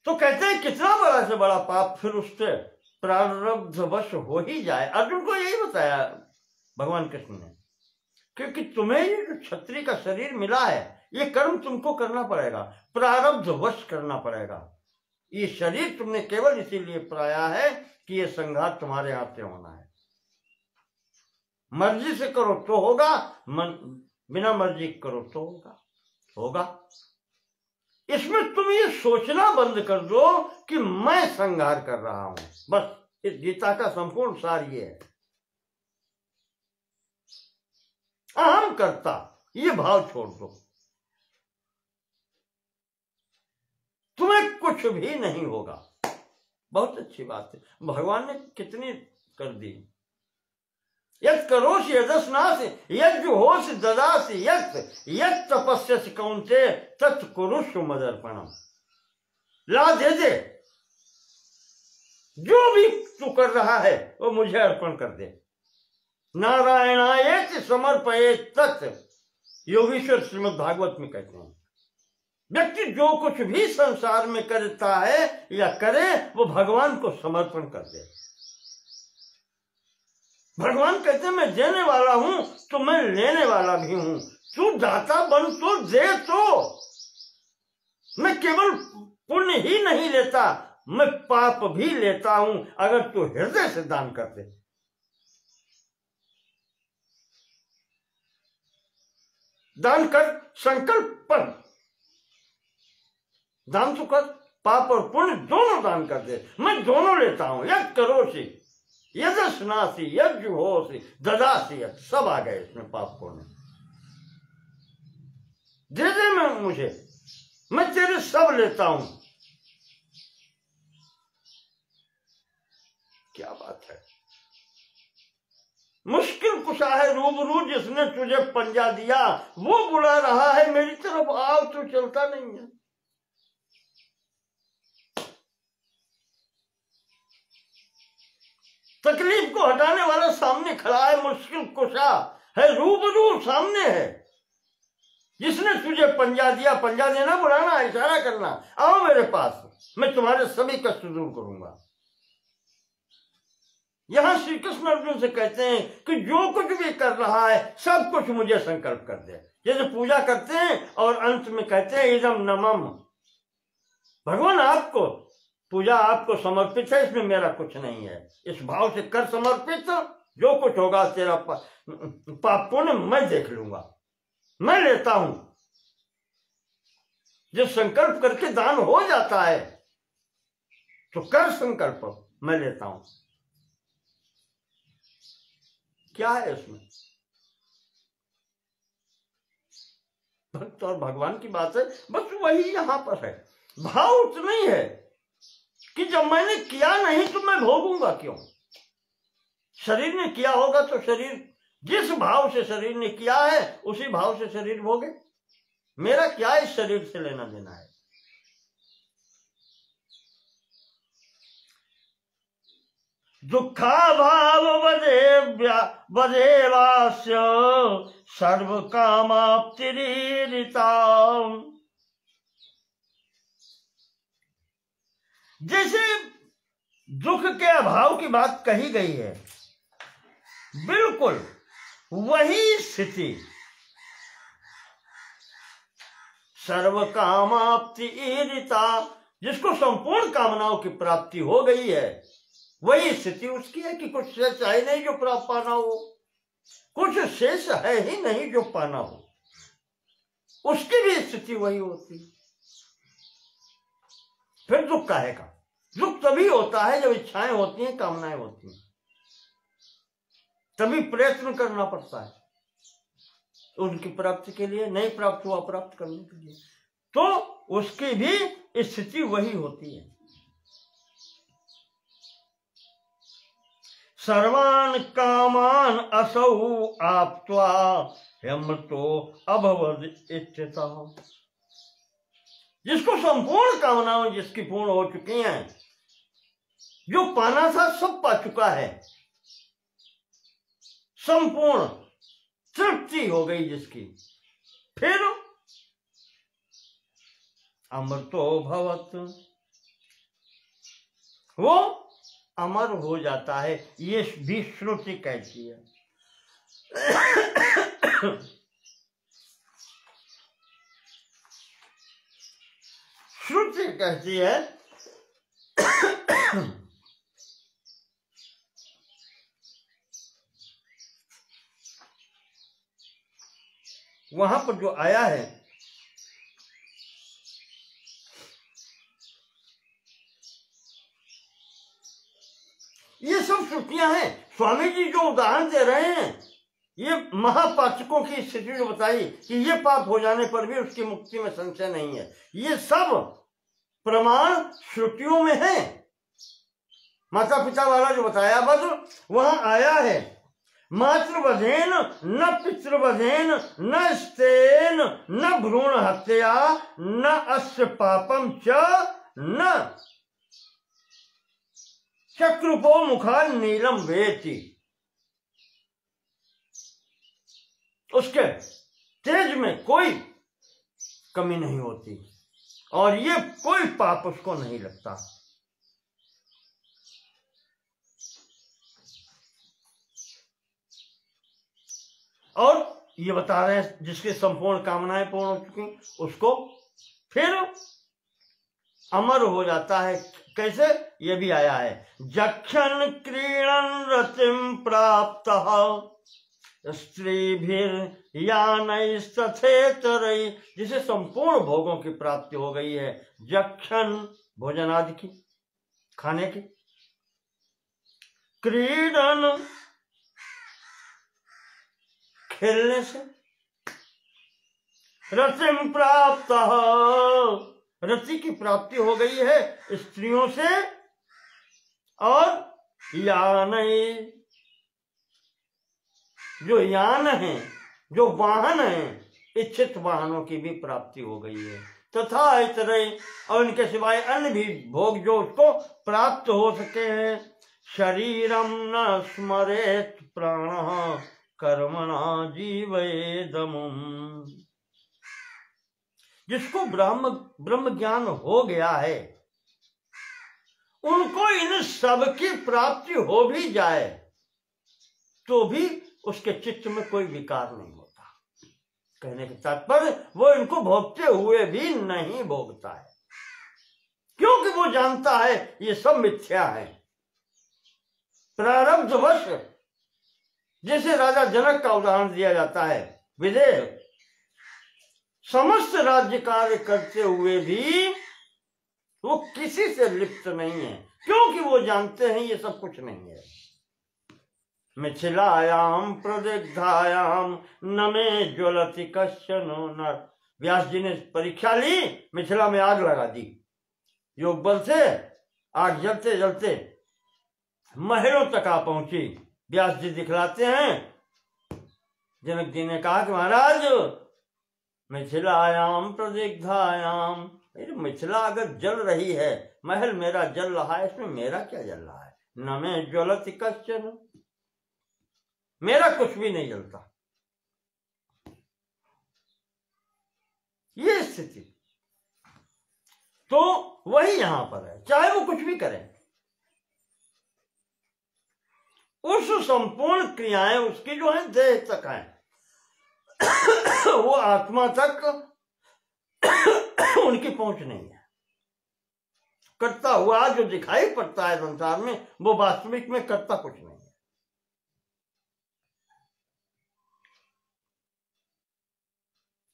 तो कहते हैं कितना बड़ा से बड़ा पाप फिर उससे प्रारब्धवश हो ही जाए। अर्जुन को यही बताया भगवान कृष्ण ने, क्योंकि तुम्हें ये जो क्षत्रिय का शरीर मिला है ये कर्म तुमको करना पड़ेगा, प्रारब्धवश करना पड़ेगा। ये शरीर तुमने केवल इसीलिए पाया है कि ये संघात तुम्हारे हाथ से होना है। मर्जी से करो तो होगा, बिना मर्जी करो तो होगा। इसमें तुम ये सोचना बंद कर दो कि मैं संहार कर रहा हूं। बस इस गीता का संपूर्ण सार ये है, अहम करता, ये भाव छोड़ दो। तुम्हें कुछ भी नहीं होगा। बहुत अच्छी बात है, भगवान ने कितनी कर दी। यत् करोषि यदस्नासि यज्जुहोषि ददासि यत् तपस्यसि कौन्तेय तत् कुरुष्व मदर्पणम्। ला दे दे, जो भी तू कर रहा है वो मुझे अर्पण कर दे। नारायणायेति समर्पयेत् तत्, योगीश्वर श्रीमद् भागवत में कहते हैं व्यक्ति जो कुछ भी संसार में करता है या करे वो भगवान को समर्पण कर दे। भगवान कहते हैं मैं देने वाला हूं तो मैं लेने वाला भी हूं, तू दाता बन तो दे। तो मैं केवल पुण्य ही नहीं लेता, मैं पाप भी लेता हूं अगर तू हृदय से दान कर दे। दान कर, संकल्प पर दान तो कर, पाप और पुण्य दोनों दान कर दे। मैं दोनों लेता हूं। यत् करोषि यदस्नासि यज्जुहोषि ददासि, सब आ गए इसमें पाप पुण्य। दे दे मैं तेरे सब लेता हूं। क्या बात है। मुश्किल कुशा है रूबरू जिसने तुझे पंजा दिया, वो बुला रहा है मेरी तरफ आओ, तो चलता नहीं है। तकलीफ को हटाने वाला सामने खड़ा है, मुश्किल कुशा है रूबरू सामने है, जिसने तुझे पंजा दिया। पंजा देना, बुलाना, इशारा करना, आओ मेरे पास, मैं तुम्हारे सभी कष्ट दूर करूंगा। यहां श्री कृष्ण अर्जुन से कहते हैं कि जो कुछ भी कर रहा है सब कुछ मुझे संकल्प कर दे। जैसे पूजा करते हैं और अंत में कहते हैं इदम नमम, भगवान आपको, पूजा आपको समर्पित है, इसमें मेरा कुछ नहीं है। इस भाव से कर समर्पित, जो कुछ होगा तेरा पाप पुण्य मैं देख लूंगा, मैं लेता हूं। जब संकल्प करके दान हो जाता है तो कर संकल्प, मैं लेता हूं। क्या है इसमें? भक्त और भगवान की बात है, बस वही यहां पर है। भाव उतना ही है कि जब मैंने किया नहीं तो मैं भोगूंगा क्यों? शरीर ने किया होगा तो शरीर, जिस भाव से शरीर ने किया है उसी भाव से शरीर भोगे। मेरा क्या इस शरीर से लेना देना है? दुखा भाव बदेवास्य सर्व कामाप्तिरीरिता। जैसे दुख के अभाव की बात कही गई है, बिल्कुल वही स्थिति सर्व कामाप्ति ईरिता, जिसको संपूर्ण कामनाओं की प्राप्ति हो गई है, वही स्थिति उसकी है कि कुछ शेष है नहीं जो प्राप्त पाना हो, कुछ शेष है ही नहीं जो पाना हो, उसकी भी स्थिति वही होती। फिर दुख काहे का? दुख तभी होता है जब इच्छाएं होती हैं, कामनाएं होती हैं, तभी प्रयत्न करना पड़ता है उनकी प्राप्ति के लिए, नहीं प्राप्त हुआ प्राप्त करने के लिए, तो उसकी भी स्थिति वही होती है। सर्वान कामान असौ आप्त्वा यमतो अभवद इत्यतः, जिसको संपूर्ण कामनाएं जिसकी पूर्ण हो चुकी हैं, जो पाना था सब पा चुका है, संपूर्ण तृप्ति हो गई जिसकी, फिर अमृतो भवत, वो अमर हो जाता है, ये भी श्रुति कहती है। श्रुति कहती है वहां पर जो आया है, ये सब श्रुतियां हैं। स्वामी जी जो उदाहरण दे रहे हैं, ये महापाचकों की स्थिति जो बताई कि ये पाप हो जाने पर भी उसकी मुक्ति में संशय नहीं है, ये सब प्रमाण श्रुतियों में है। माता पिता वाला जो बताया बस वहां आया है, मातृवधेन न पितृवधेन न स्तेन न भ्रूण हत्या न अस्य पापम च न चक्रुपो मुखा नीलम वेति, उसके तेज में कोई कमी नहीं होती और ये कोई पाप उसको नहीं लगता। और ये बता रहे हैं जिसकी संपूर्ण कामनाएं पूर्ण हो चुकी उसको फिर अमर हो जाता है। कैसे? ये भी आया है, जक्षण क्रीड़न रतिम प्राप्त स्त्रीभिर यानैस्तथेतरै, जिसे संपूर्ण भोगों की प्राप्ति हो गई है, जक्षण भोजन आदि की, खाने की, क्रीडन खेलने से, रतिम प्राप्त रति की प्राप्ति हो गई है स्त्रियों से, और यान जो यान है, जो वाहन है, इच्छित वाहनों की भी प्राप्ति हो गई है। तथा इतरे, और इनके सिवाय अन्य भी भोग जो उसको प्राप्त हो सके हैं। शरीरम न स्मरेत प्राण कर्मणा जीवेदमुम, जिसको ब्रह्म ज्ञान हो गया है, उनको इन सब की प्राप्ति हो भी जाए तो भी उसके चित्त में कोई विकार नहीं होता। कहने के तात्पर्य वो इनको भोगते हुए भी नहीं भोगता है, क्योंकि वो जानता है ये सब मिथ्या है, प्रारब्धवश। जैसे राजा जनक का उदाहरण दिया जाता है, विदेह समस्त राज्य कार्य करते हुए भी वो किसी से लिप्त नहीं है, क्योंकि वो जानते हैं ये सब कुछ नहीं है। मिथिलायाम प्रदिग्धायाम न में ज्वलति कश्चन नर, व्यास जी ने परीक्षा ली, मिथिला में आग लगा दी, योग बल से आग जलते जलते महलों तक आ पहुंची। व्यास जी दिखलाते हैं, जनक जी ने कहा कि महाराज मिथिलायाम प्रदिग्धायाम, मिथिला अगर जल रही है, महल मेरा जल रहा है, इसमें मेरा क्या जल रहा है? न में ज्वलति कश्चन, मेरा कुछ भी नहीं जलता। ये स्थिति तो वही यहां पर है, चाहे वो कुछ भी करें, उस संपूर्ण क्रियाएं उसकी जो है देह तक है, वो आत्मा तक उनकी पहुंच नहीं है। करता हुआ जो दिखाई पड़ता है संसार में, वो वास्तविक में करता कुछ नहीं है।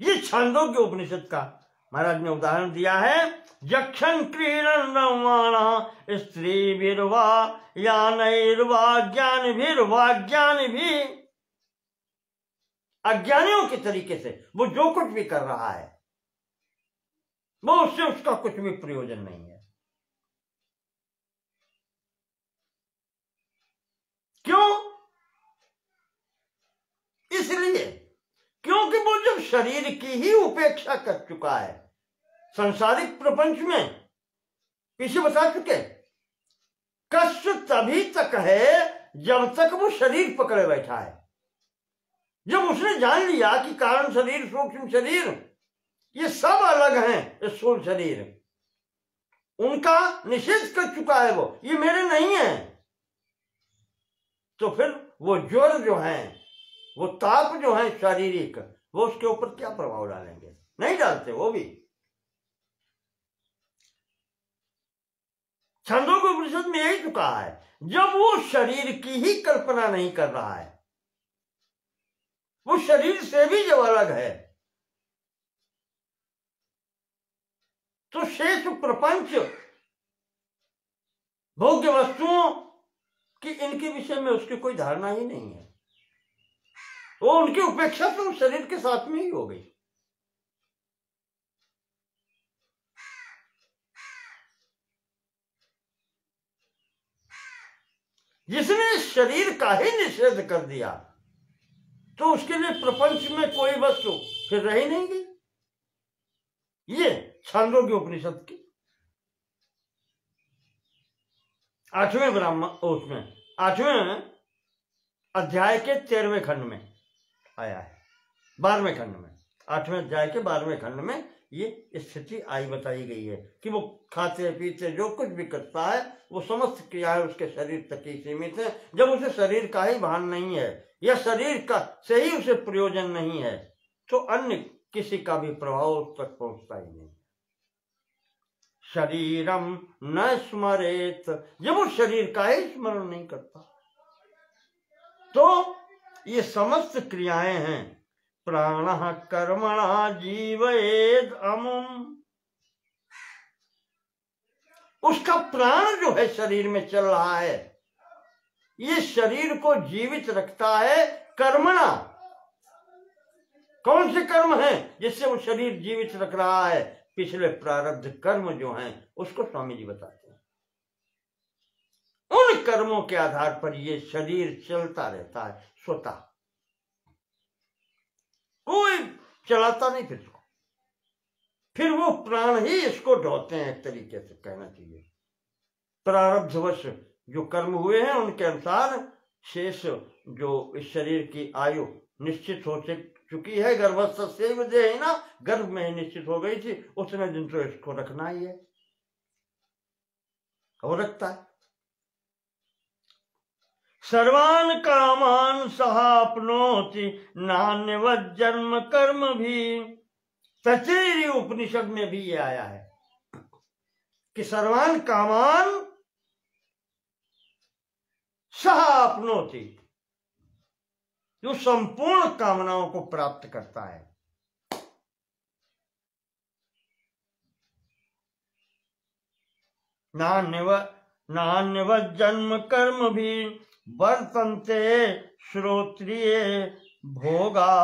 ये छांदोग्य उपनिषद का महाराज ने उदाहरण दिया है। यक्षन क्रीडन रममाणः स्त्रीभिर्वा यानैर्वा ज्ञानिभिर्वा ज्ञानी भी, अज्ञानियों के तरीके से वो जो कुछ भी कर रहा है वो उससे उसका कुछ भी प्रयोजन नहीं है। क्यों? इसलिए क्योंकि वो जब शरीर की ही उपेक्षा कर चुका है, सांसारिक प्रपंच में पीछे बता चुके, कष्ट तभी तक है जब तक वो शरीर पकड़े बैठा है। जब उसने जान लिया कि कारण शरीर, सूक्ष्म शरीर, ये सब अलग हैं, स्थूल शरीर, उनका निषेध कर चुका है वो, ये मेरे नहीं है, तो फिर वो ज्वर जो है, वो ताप जो है शारीरिक, वो उसके ऊपर क्या प्रभाव डालेंगे? नहीं डालते वो भी। छंदोग्य उपनिषद में यही चुका है, जब वो शरीर की ही कल्पना नहीं कर रहा है, वो शरीर से भी जब अलग है, तो शेष प्रपंच भोग्य वस्तुओं की, इनके विषय में उसकी कोई धारणा ही नहीं है। वो उनकी उपेक्षा तो शरीर के साथ में ही हो गई। जिसने शरीर का ही निषेध कर दिया तो उसके लिए प्रपंच में कोई वस्तु फिर रही नहीं गई। ये छांदोग्य उपनिषद की 8वें अध्याय के 13वें खंड में आया है, 12वें खंड में, 8वें अध्याय के 12वें खंड में ये स्थिति आई बताई गई है कि वो खाते पीते जो कुछ भी करता है वो समस्त क्रियाएं उसके शरीर तक ही सीमित है। जब उसे शरीर का ही भान नहीं है या शरीर का से ही उसे प्रयोजन नहीं है तो अन्य किसी का भी प्रभाव उस तक पहुंचता ही नहीं। शरीरम न स्मरेत, जब वो शरीर का ही स्मरण नहीं करता तो ये समस्त क्रियाएं हैं। प्राणः कर्मणा जीवेद अमुम, उसका प्राण जो है शरीर में चल रहा है, ये शरीर को जीवित रखता है कर्मणा। कौन से कर्म हैं जिससे वो शरीर जीवित रख रहा है? पिछले प्रारब्ध कर्म जो हैं उसको स्वामी जी बताते हैं। उन कर्मों के आधार पर ये शरीर चलता रहता है स्वतः, कोई चलाता नहीं फिर वो प्राण ही इसको ढोते हैं, एक तरीके से कहना चाहिए। प्रारब्धवश जो कर्म हुए हैं उनके अनुसार शेष जो इस शरीर की आयु निश्चित हो चुकी है, गर्भस्थस्यैव देहिना, गर्भ में ही निश्चित हो गई थी, उतने दिन तो इसको रखना ही है, वो रखता है। सर्वान कामान सहाप्नोति नान्यवत् जन्म कर्म भी, तैत्तिरीय उपनिषद में भी ये आया है कि सर्वान कामान सहाप्नोति, जो संपूर्ण कामनाओं को प्राप्त करता है। नान्यवत् जन्म कर्म भी वर्तन्ते श्रोत्रिये भोगा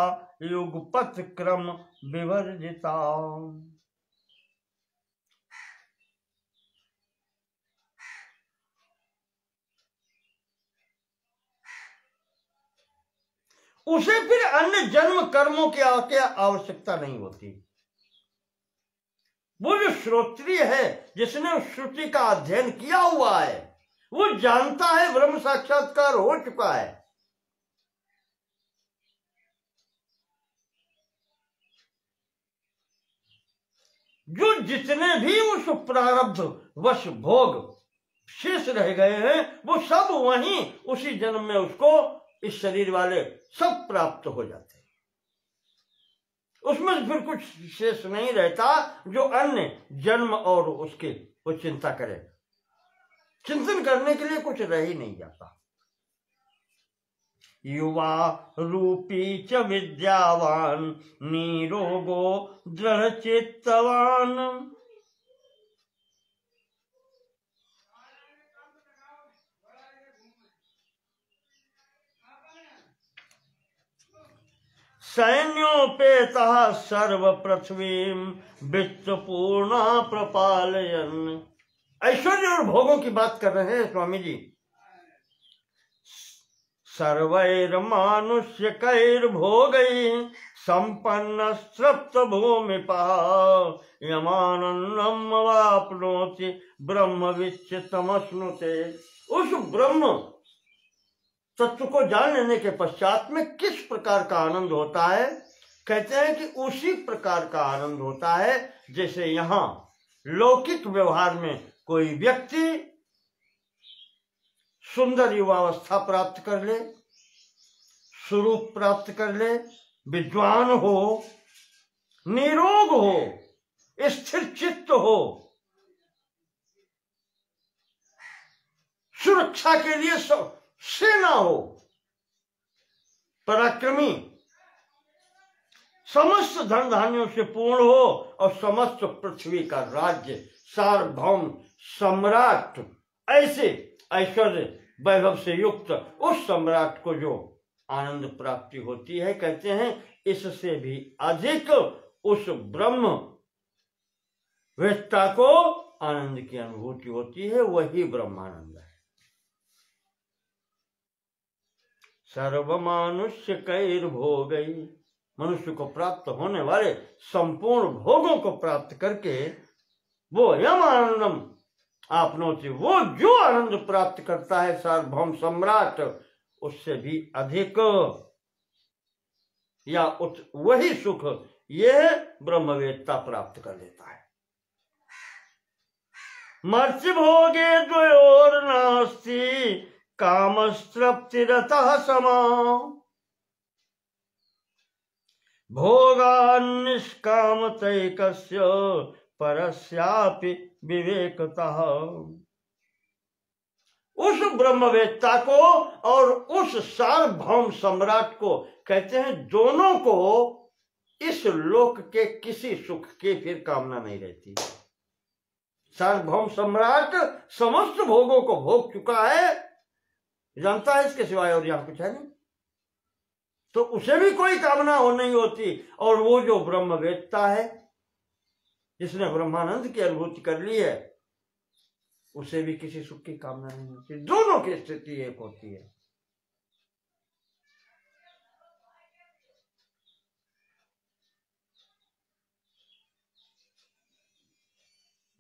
युगपत क्रम विवर्जिता। उसे फिर अन्य जन्म कर्मों की आवश्यकता नहीं होती। वो जो श्रोत्रिय है, जिसने उस श्रुति का अध्ययन किया हुआ है, वो जानता है ब्रह्म साक्षात्कार हो चुका है। जो जितने भी उस प्रारब्ध वश भोग शेष रह गए हैं वो सब वहीं उसी जन्म में उसको, इस शरीर वाले सब प्राप्त हो जाते हैं। उसमें फिर कुछ शेष नहीं रहता जो अन्य जन्म और उसके वो चिंता करे। चिंतन करने के लिए कुछ रह ही नहीं जाता। युवा रूपी च विद्यावान निरोगो दृढ़ चित्तवान। सैन्योपेतः सर्व पृथ्वीं वित्तपूर्णा प्रपालयन्। ऐश्वर्य और भोगों की बात कर रहे हैं स्वामी जी। सर्वैर्मानुष्यकैर्भोगैः सम्पन्न तृप्त भूमिपः यमानन्दं वाप्नोति ब्रह्मविच्युतमश्नुते। उस ब्रह्म तत्व को जान लेने के पश्चात में किस प्रकार का आनंद होता है? कहते हैं कि उसी प्रकार का आनंद होता है जैसे यहाँ लौकिक व्यवहार में कोई व्यक्ति सुंदर युवावस्था प्राप्त कर ले, स्वरूप प्राप्त कर ले, विद्वान हो, निरोग हो, स्थिर चित्त हो, सुरक्षा के लिए सेना हो, पराक्रमी, समस्त धन धान्यों से पूर्ण हो और समस्त पृथ्वी का राज्य सार्वभौम सम्राट, ऐसे ऐश्वर्य वैभव से युक्त उस सम्राट को जो आनंद प्राप्ति होती है, कहते हैं इससे भी अधिक उस ब्रह्म वेत्ता को आनंद की अनुभूति होती है। वही ब्रह्मानंद है। सर्वमानुष्य कैर्भोगैः, मनुष्य को प्राप्त होने वाले संपूर्ण भोगों को प्राप्त करके वो यम आनंदम आपनोति, वो जो आनंद प्राप्त करता है सार्वभौम सम्राट, उससे भी अधिक या वही सुख यह ब्रह्मवेत्ता प्राप्त कर लेता है। मर्त्य भोगे द्वयोर नास्ति कामस्तृप्तिरतः समा भोगान्निष्कामतैकस्य परस्यापि विवेकतः। उस ब्रह्मवेत्ता को और उस सार्वभौम सम्राट को कहते हैं दोनों को इस लोक के किसी सुख की फिर कामना नहीं रहती। सार्वभौम सम्राट समस्त भोगों को भोग चुका है, जानता है इसके सिवाय और यहां कुछ है नहीं, तो उसे भी कोई कामना हो नहीं होती। और वो जो ब्रह्मवेत्ता है, जिसने ब्रह्मानंद की अनुभूति कर ली है, उसे भी किसी सुख की कामना नहीं होती। दोनों की स्थिति एक होती है।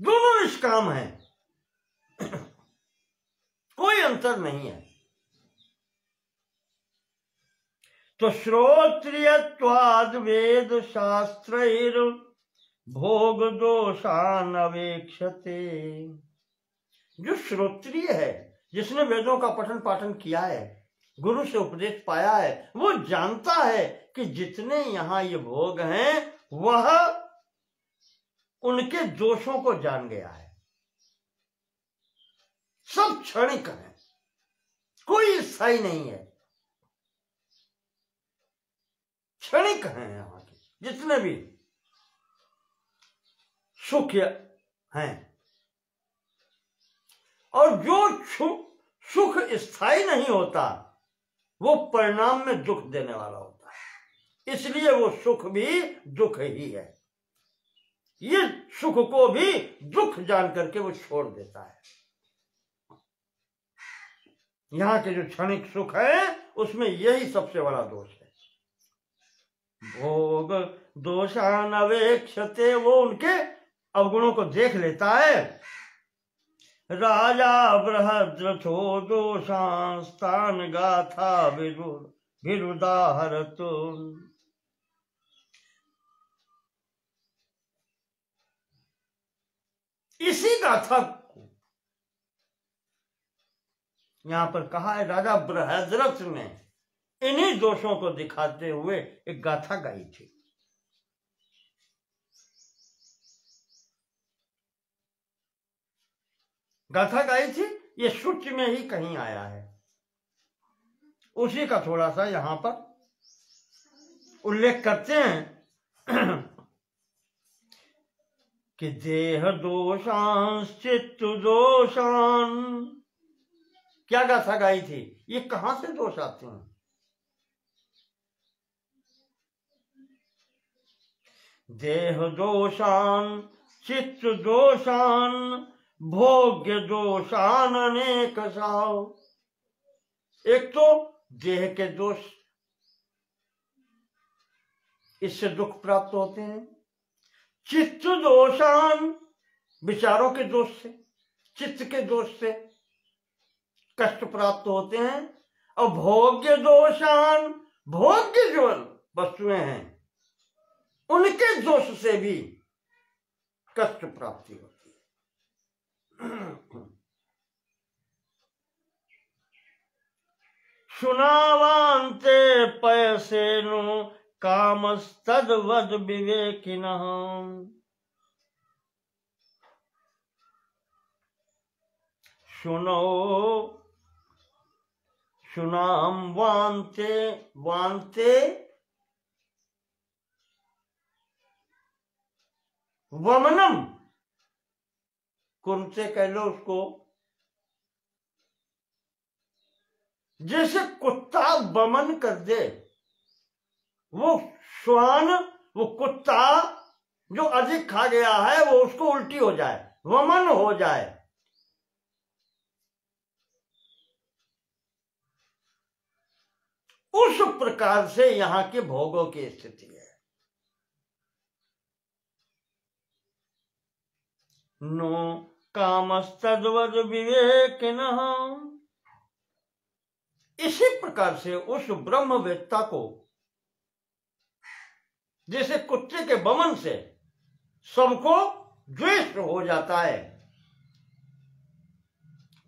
दोनों निष्काम है, कोई अंतर नहीं है। तो श्रोत्रियत्वाद वेद शास्त्रैर भोग दोषान अवेक्षते। जो श्रोत्रिय है, जिसने वेदों का पठन पाठन किया है, गुरु से उपदेश पाया है, वो जानता है कि जितने यहां ये भोग हैं वह उनके दोषों को जान गया है। सब क्षणिक है, कोई स्थायी नहीं है, क्षणिक है। यहां के जितने भी सुख हैं, और जो सुख स्थायी नहीं होता वो परिणाम में दुख देने वाला होता है। इसलिए वो सुख भी दुख ही है। ये सुख को भी दुख जान करके वो छोड़ देता है। यहां के जो क्षणिक सुख है उसमें यही सबसे बड़ा दोष है। भोग दोषान अवेक्षते, वो उनके अवगुणों को देख लेता है। राजा बृहद्रथो दोषांस्तान गाथा विरुदाहरतु। इसी गाथा को यहां पर कहा है, राजा बृहद्रथ ने इन्हीं दोषों को दिखाते हुए एक गाथा गाई थी। गाथा गाई थी, ये सूची में ही कहीं आया है, उसी का थोड़ा सा यहां पर उल्लेख करते हैं कि देह दोषां चित्त दोषान। क्या गाथा गाई थी, ये कहां से दोष आते हैं? देह दोषान चित्त दोषान भोग्य दोषान अनेक साव। एक तो देह के दोष, इससे दुख प्राप्त होते हैं। चित्त दोषान, विचारों के दोष से, चित्त के दोष से कष्ट प्राप्त होते हैं। और भोग्य दोषान, भोग्य जो वस्तुएं हैं उनके दोष से भी कष्ट प्राप्ति होती है। सुनावांते पयसेनु कामस्तद्वद विवेकिनः। सुनो सुनाम वांते, वांते वमनम, कौन से कह लो उसको, जैसे कुत्ता वमन कर दे, वो श्वान, वो कुत्ता जो अधिक खा गया है वो उसको उल्टी हो जाए, वमन हो जाए। उस प्रकार से यहां के भोगों की स्थिति है। नो कामस्तद्वद विवेकिनः। इसी प्रकार से उस ब्रह्मवेत्ता को जैसे कुत्ते के वमन से सबको द्वेष हो जाता है,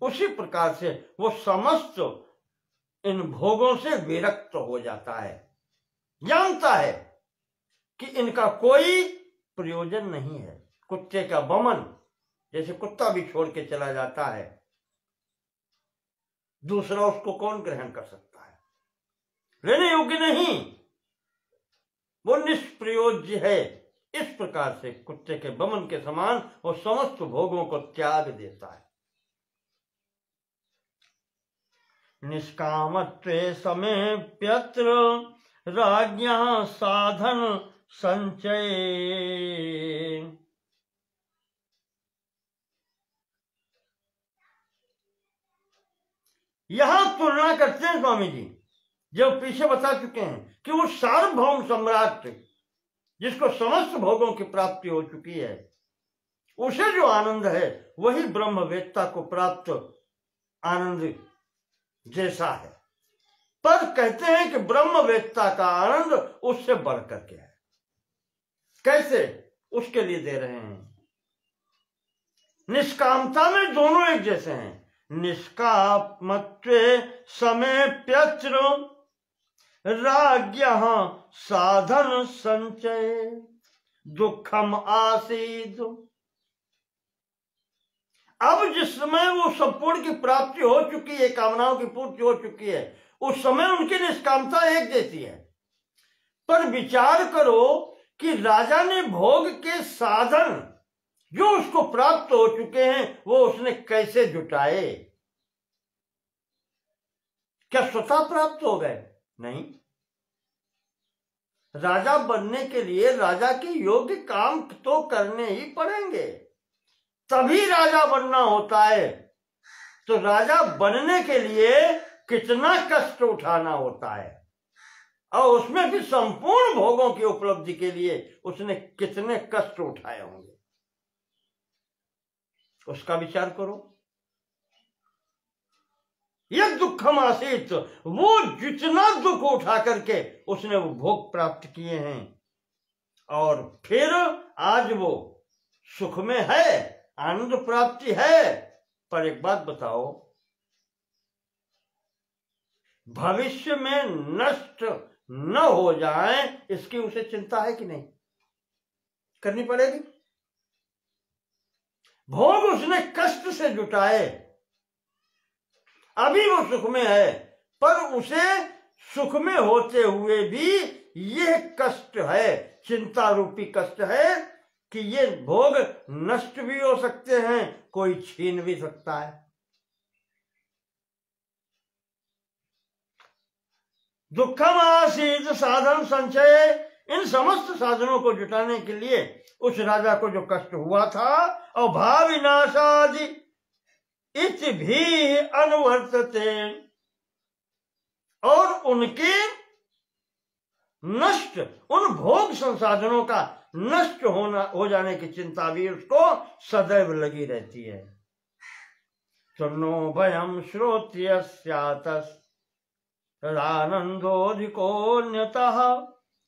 उसी प्रकार से वो समस्त इन भोगों से विरक्त हो जाता है, जानता है कि इनका कोई प्रयोजन नहीं है। कुत्ते का वमन, जैसे कुत्ता भी छोड़ के चला जाता है, दूसरा उसको कौन ग्रहण कर सकता है, रहने योग्य नहीं, वो निष्प्रयोज्य है। इस प्रकार से कुत्ते के वमन के समान वो समस्त भोगों को त्याग देता है। निष्कामत्वे समेप्यत्र राज्ञः साधन संचय। यहां तुलना करते हैं स्वामी जी, जो पीछे बता चुके हैं कि वो सार्वभौम सम्राट जिसको समस्त भोगों की प्राप्ति हो चुकी है, उसे जो आनंद है वही ब्रह्मवेत्ता को प्राप्त आनंद जैसा है। पर कहते हैं कि ब्रह्मवेत्ता का आनंद उससे बढ़कर के है। कैसे, उसके लिए दे रहे हैं। निष्कामता में दोनों एक जैसे हैं। निष्कामत्वे समेप्यत्र राज्ञः साधन संचय दुखम आसीद। अब जिस समय वो संपूर्ण की प्राप्ति हो चुकी है, कामनाओं की पूर्ति हो चुकी है, उस समय उनकी निष्कामता एक जैसी है। पर विचार करो कि राजा ने भोग के साधन जो उसको प्राप्त हो चुके हैं वो उसने कैसे जुटाए। क्या स्वतः प्राप्त हो गए? नहीं। राजा बनने के लिए राजा के योग्य काम तो करने ही पड़ेंगे, तभी राजा बनना होता है। तो राजा बनने के लिए कितना कष्ट उठाना होता है, और उसमें भी संपूर्ण भोगों की उपलब्धि के लिए उसने कितने कष्ट उठाए होंगे, उसका विचार करो। यह दुखम आसीत, वो जितना दुख उठा करके उसने वो भोग प्राप्त किए हैं, और फिर आज वो सुख में है, आनंद प्राप्ति है। पर एक बात बताओ, भविष्य में नष्ट न हो जाए इसकी उसे चिंता है कि नहीं? करनी पड़ेगी। भोग उसने कष्ट से जुटाए, अभी वो सुख में है, पर उसे सुख में होते हुए भी यह कष्ट है, चिंता रूपी कष्ट है कि ये भोग नष्ट भी हो सकते हैं, कोई छीन भी सकता है। दुखम आसीत साधन संचय, इन समस्त साधनों को जुटाने के लिए उस राजा को जो कष्ट हुआ था, और भाविनाशादि इत भी अनुवर्तते, और उनके नष्ट, उन भोग संसाधनों का नष्ट हो जाने की चिंता भी उसको सदैव लगी रहती है। तन्नो भयम श्रोत्र्यस्यातस् तदानंदोधिकोन्यतः।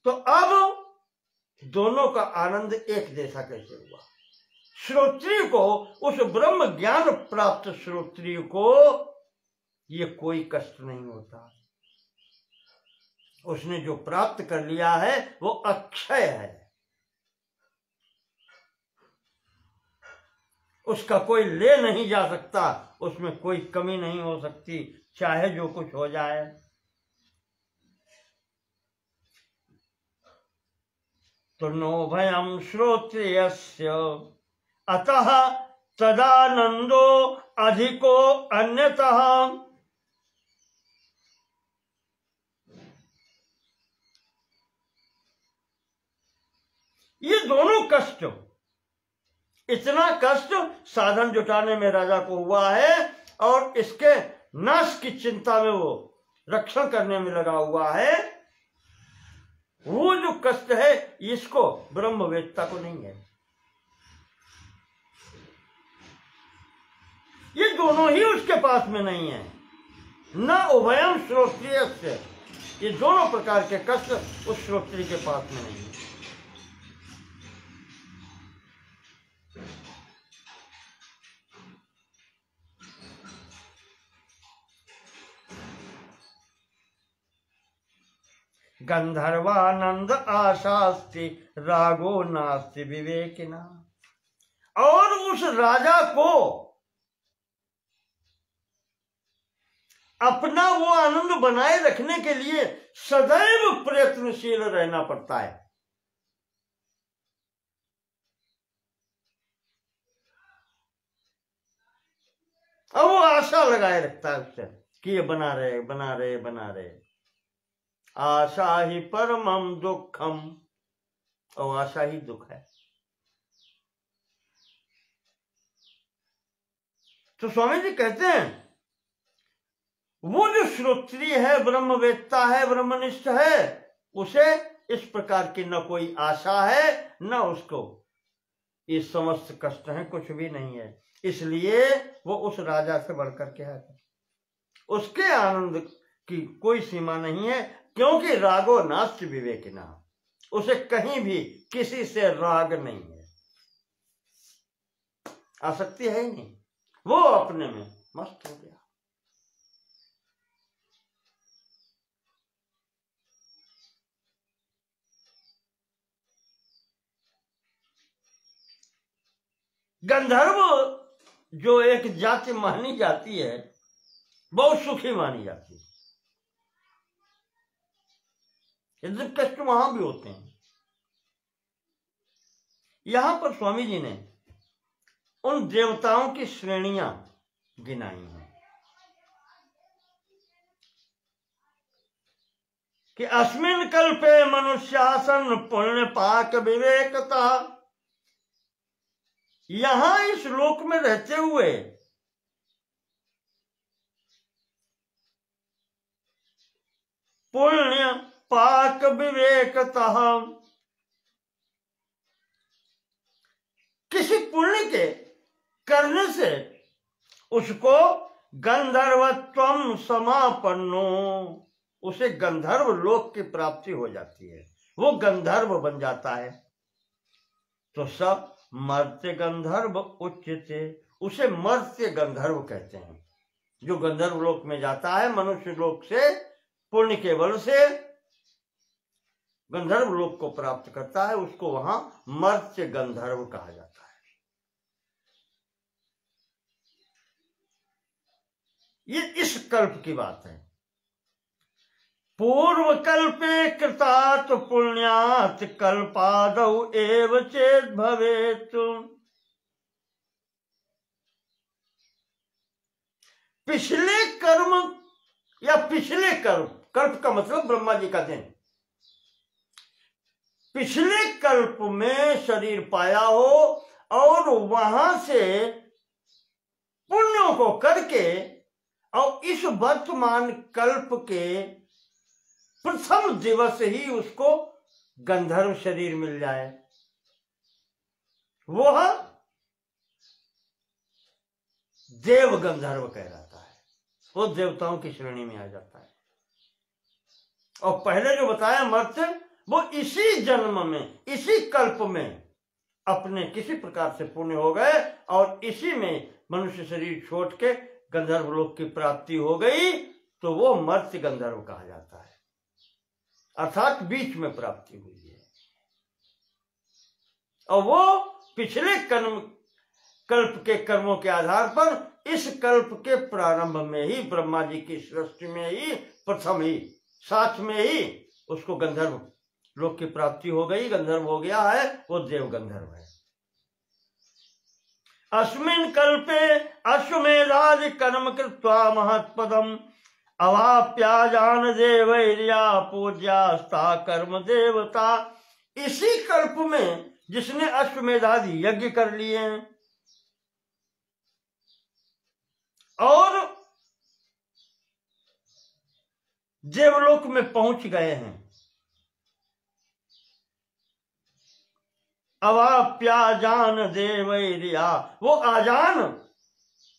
तो अब दोनों का आनंद एक जैसा कैसे हुआ? श्रोत्रिय को, उस ब्रह्म ज्ञान प्राप्त श्रोत्रिय को ये कोई कष्ट नहीं होता। उसने जो प्राप्त कर लिया है वो अक्षय है, उसका कोई ले नहीं जा सकता, उसमें कोई कमी नहीं हो सकती, चाहे जो कुछ हो जाए। तो नो भयम श्रोत्रियस्य अतः तदानंदो अधिको अन्यतः। ये दोनों कष्ट, इतना कष्ट साधन जुटाने में राजा को हुआ है, और इसके नाश की चिंता में वो रक्षण करने में लगा हुआ है। वो जो कष्ट है इसको ब्रह्मवेत्ता को नहीं है। ये दोनों ही उसके पास में नहीं है। न उभयम श्रोत्रिय से, ये दोनों प्रकार के कष्ट उस श्रोत्रिय के पास में नहीं है। गंधर्वानंद आशास्ति रागो नास्ति विवेकिना। और उस राजा को अपना वो आनंद बनाए रखने के लिए सदैव प्रयत्नशील रहना पड़ता है। और वो आशा लगाए रखता है उससे कि ये बना रहे बना रहे बना रहे। आशा ही परमम दुखम, और आशा ही दुख है। तो स्वामी जी कहते हैं वो जो श्रोत्रिय है, ब्रह्मवेत्ता है, ब्रह्मनिष्ठ है, उसे इस प्रकार की न कोई आशा है, न उसको ये समस्त कष्ट है, कुछ भी नहीं है। इसलिए वो उस राजा से बढ़कर के है, उसके आनंद की कोई सीमा नहीं है, क्योंकि रागो नास्ति विवेकिना, उसे कहीं भी किसी से राग नहीं है, आसक्ति है ही नहीं, वो अपने में मस्त हो गया। गंधर्व जो एक जाति मानी जाती है, बहुत सुखी मानी जाती है। यद्यपि कष्ट वहां भी होते हैं। यहां पर स्वामी जी ने उन देवताओं की श्रेणियां गिनाई हैं कि अस्मिन् कल्पे मनुष्यासन पुण्य पाक विवेकता। यहां इस लोक में रहते हुए पुण्य पाक विवेकता, किसी पुण्य के करने से उसको गंधर्वत्वम समापन्नो, उसे गंधर्व लोक की प्राप्ति हो जाती है, वो गंधर्व बन जाता है। तो सब मर्त्य गंधर्व उच्यते, उसे मर्त्य गंधर्व कहते हैं। जो गंधर्व लोक में जाता है, मनुष्य लोक से पुण्य के बल से गंधर्व लोक को प्राप्त करता है, उसको वहां मर्त्य गंधर्व कहा जाता है। ये इस कल्प की बात है। पूर्व कल्पे कृतात् पुण्यात् कल्पादौ एव चेत् भवेत्। पिछले कर्म या पिछले कल्प, कल्प का मतलब ब्रह्मा जी का दिन, पिछले कल्प में शरीर पाया हो और वहां से पुण्यों को करके और इस वर्तमान कल्प के प्रथम दिवस ही उसको गंधर्व शरीर मिल जाए, वह देव गंधर्व कहलाता है, वो देवताओं की श्रेणी में आ जाता है। और पहले जो बताया मर्त्य, वो इसी जन्म में, इसी कल्प में अपने किसी प्रकार से पुण्य हो गए और इसी में मनुष्य शरीर छोड़ के गंधर्व लोक की प्राप्ति हो गई, तो वो मर्त्य गंधर्व कहा जाता है, अर्थात बीच में प्राप्ति हुई है। और वो पिछले कल्प के कर्मों के आधार पर इस कल्प के प्रारंभ में ही, ब्रह्मा जी की सृष्टि में ही, प्रथम ही, साथ में ही उसको गंधर्व लोक की प्राप्ति हो गई, गंधर्व हो गया है, वो देव गंधर्व है। अस्मिन् कल्पे अश्वमेधादि कर्म कृत्वा महत्पदम अवाप्याजान देवैर्या पूज्यास्ता कर्म देवता। इसी कल्प में जिसने अश्वमेधादि यज्ञ कर लिए हैं और देवलोक में पहुंच गए हैं, अवाप्याजान देवैर्या, वो आजान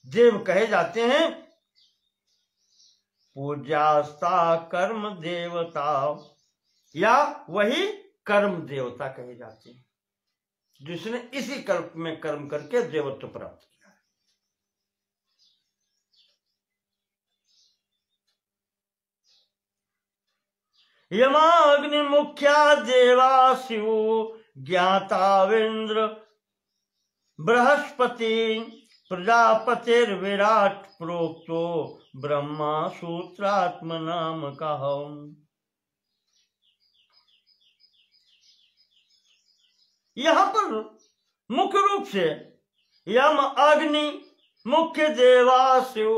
देव कहे जाते हैं, पूज्यास्ता कर्म देवता, या वही कर्म देवता कहे जाते हैं, जिसने इसी कल्प में कर्म करके देवत्व प्राप्त किया है। यमाग्नि मुख्या देवा शिव ज्ञातावेन्द्र बृहस्पति प्रजापतिर्विराट प्रोक्तो ब्रह्मा सूत्रात्म नाम कहम। यहां पर मुख्य रूप से यम अग्नि मुख्य देवा शिव,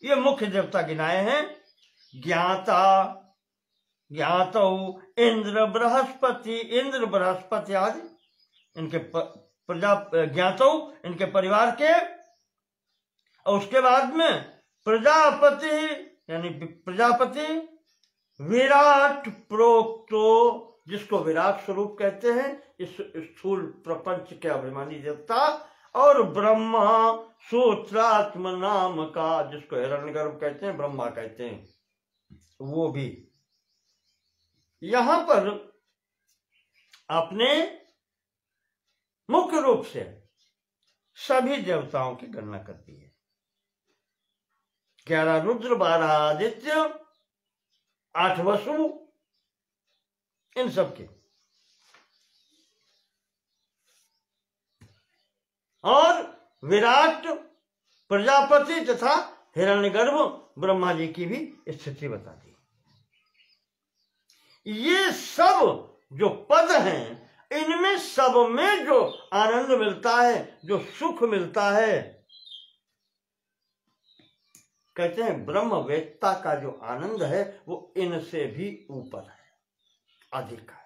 ये मुख्य देवता गिनाए हैं। ज्ञाता, ज्ञातौ इंद्र बृहस्पति, इंद्र बृहस्पति आदि इनके प्रजा, ज्ञातौ इनके परिवार के, और उसके बाद में प्रजापति यानी प्रजापति, विराट प्रोक्तो जिसको विराट स्वरूप कहते हैं, इस स्थूल प्रपंच के अभिमानी देवता, और ब्रह्मा सूत्रात्म नाम का जिसको हिरण्यगर्भ कहते हैं, ब्रह्मा कहते हैं, वो भी। यहां पर आपने मुख्य रूप से सभी देवताओं की गणना कर दी है। 11 रुद्र, 12 आदित्य, 8 वसु, इन सब के, और विराट, प्रजापति तथा हिरण्यगर्भ ब्रह्मा जी की भी स्थिति बता दी। ये सब जो पद हैं, इनमें सब में जो आनंद मिलता है, जो सुख मिलता है, कहते हैं ब्रह्मवेत्ता का जो आनंद है वो इनसे भी ऊपर है, अधिक है।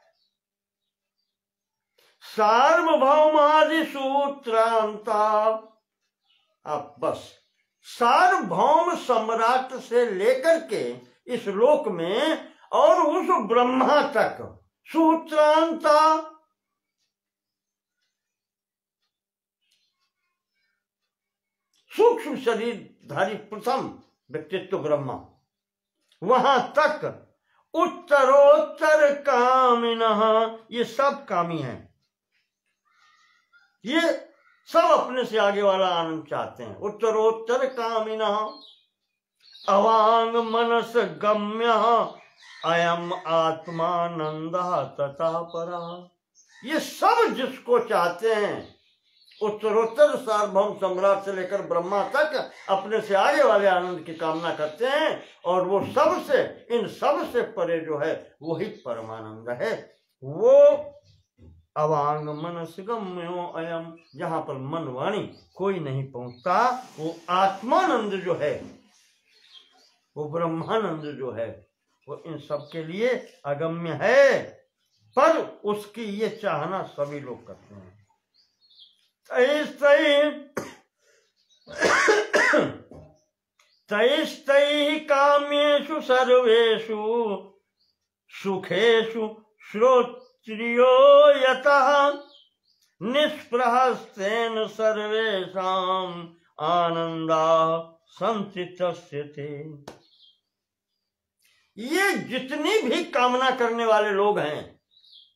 सार्वभौमादि सूत्रांता, अब बस सार्वभौम सम्राट से लेकर के इस लोक में और उस ब्रह्मा तक, सूत्रांता सूक्ष्म शरीरधारी प्रथम व्यक्तित्व ब्रह्मा, वहां तक उत्तरोत्तर कामिनः, ये सब कामी हैं, ये सब अपने से आगे वाला आनंद चाहते हैं। उत्तरोत्तर कामिनः अवांग मनस गम्य अयम आत्मानंद तथा परा, ये सब जिसको चाहते हैं उत्तरोत्तर सार्वभौम सम्राट से लेकर ब्रह्मा तक अपने से आगे वाले आनंद की कामना करते हैं, और वो सबसे, इन सबसे परे जो है वही परमानंद है। वो अवांग मनसगम्यो अयम, जहां पर मन वाणी कोई नहीं पहुंचता, वो आत्मानंद जो है, वो ब्रह्मानंद जो है, वो इन सब के लिए अगम्य है, पर उसकी ये चाहना सभी लोग करते हैं। तैस्तैः काम्येषु सर्वेषु सुखेषु श्रोत्रियो यतः निष्प्रहस्तेन सर्वेषाम् आनन्दाः सन्ति तस्य ते। ये जितनी भी कामना करने वाले लोग हैं,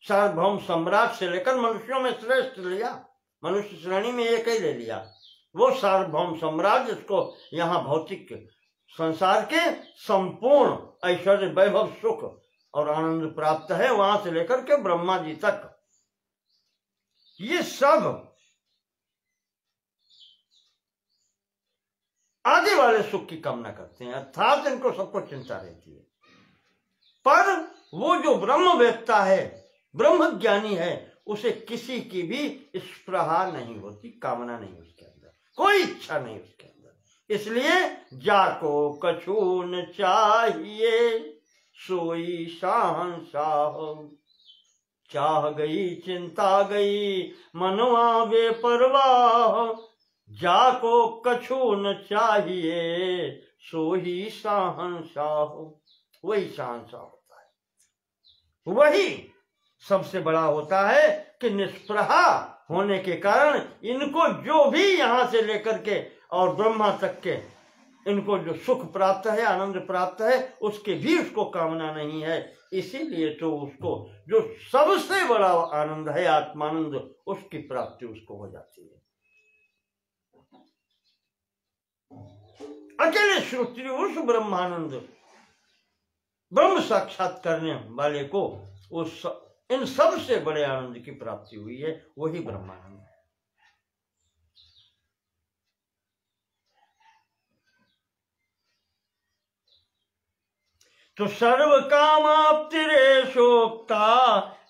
सार्वभौम सम्राट से लेकर मनुष्यों में श्रेष्ठ लिया, मनुष्य श्रेणी में एक ही ले लिया, वो सार्वभौम सम्राट जिसको यहाँ भौतिक संसार के संपूर्ण ऐश्वर्य, वैभव, सुख और आनंद प्राप्त है, वहां से लेकर के ब्रह्मा जी तक, ये सब आदि वाले सुख की कामना करते हैं, अर्थात इनको सबको चिंता रहती है। पर वो जो ब्रह्मवेत्ता है, ब्रह्म ज्ञानी है, उसे किसी की भी स्पृहा नहीं होती, कामना नहीं उसके अंदर, कोई इच्छा नहीं उसके अंदर। इसलिए जाको कछु न चाहिए सोई शहंशाह, चाह गई चिंता गई मनवा बेपरवाह, जाको कछु न चाहिए सोही शहंशाह, वही शहंशाह होता है, वही सबसे बड़ा होता है कि निष्प्रहा होने के कारण इनको जो भी यहां से लेकर के और ब्रह्मा तक के इनको जो सुख प्राप्त है, आनंद प्राप्त है, उसके भी उसको कामना नहीं है। इसीलिए तो उसको जो सबसे बड़ा आनंद है, आत्मानंद, उसकी प्राप्ति उसको हो जाती है। अकेले श्रुति उस ब्रह्मानंद, ब्रह्म साक्षात करने वाले को उस इन सब से बड़े आनंद की प्राप्ति हुई है, वही ब्रह्मानंद है। तो सर्व कामाप्तिरेशोक्ता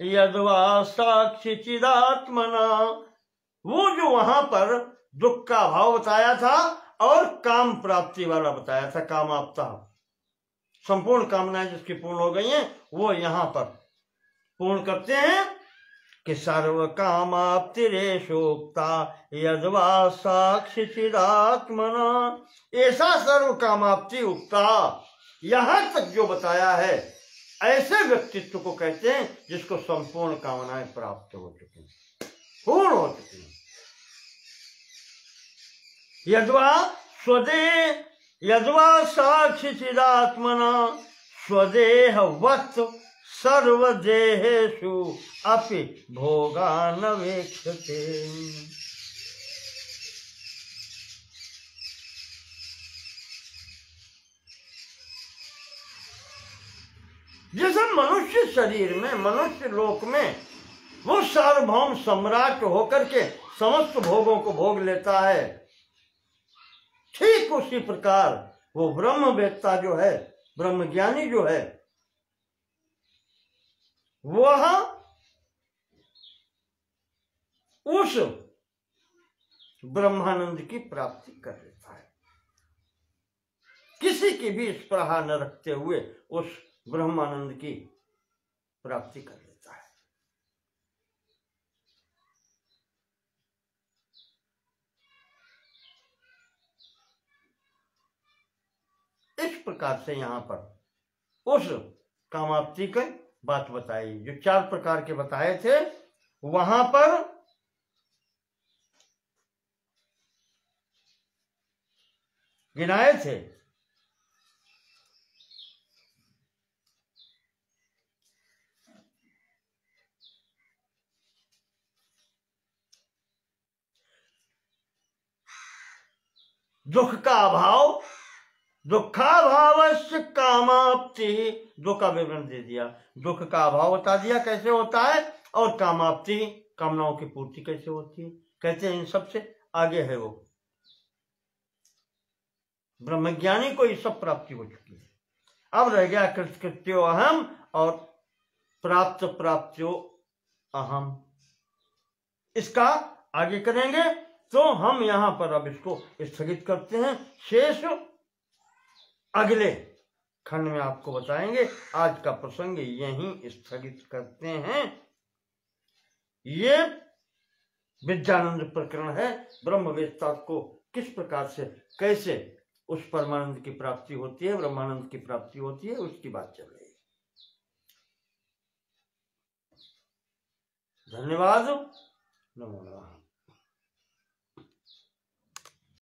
यद्वा साक्षी चिदात्मना, वो जो वहां पर दुख का भाव बताया था और काम प्राप्ति वाला बताया था, कामाप्ता, संपूर्ण कामनाएं जिसकी पूर्ण हो गई हैं, वो यहां पर पूर्ण करते हैं कि सर्व कामाप्तिरेशोक्ता यद्वा साक्षी चिदात्मना, ऐसा सर्व कामाप्ति उक्ता, यहां तक जो बताया है, ऐसे व्यक्तित्व को कहते हैं जिसको संपूर्ण कामनाएं प्राप्त हो चुकी हैं, पूर्ण हो चुकी हैं। यद्वा साक्षी चिदात्मना स्वदेहवत् सर्वदेहेषु अपि भोगान् वेक्षते। जैसे मनुष्य शरीर में, मनुष्य लोक में वो सार्वभौम सम्राट होकर के समस्त भोगों को भोग लेता है, ठीक उसी प्रकार वो ब्रह्मवेत्ता जो है, ब्रह्मज्ञानी जो है, वह उस ब्रह्मानंद की प्राप्ति कर लेता है, किसी की भी स्पृहा न रखते हुए उस ब्रह्मानंद की प्राप्ति कर लेता है। इस प्रकार से यहां पर उस कामाप्ति की बात बताई, जो 4 प्रकार के बताए थे, वहां पर गिनाए थे। दुख का अभाव, दुखाभावस्य कामाप्ति, दुख का विवरण दे दिया, दुख का अभाव बता दिया कैसे होता है, और कामाप्ति, कामनाओं की पूर्ति कैसे होती है, कहते हैं इन सबसे आगे है वो। ब्रह्मज्ञानी को ये सब प्राप्ति हो चुकी है। अब रह गया कृत्यो अहम और प्राप्त्यो अहम। इसका आगे करेंगे, तो हम यहां पर अब इसको स्थगित करते हैं। शेष अगले खंड में आपको बताएंगे। आज का प्रसंग यहीं स्थगित करते हैं। ये विद्यानंद प्रकरण है। ब्रह्मवेत्ता को किस प्रकार से, कैसे उस परमानंद की प्राप्ति होती है, ब्रह्मानंद की प्राप्ति होती है, उसकी बात चल रही है। धन्यवाद। नमो नमः।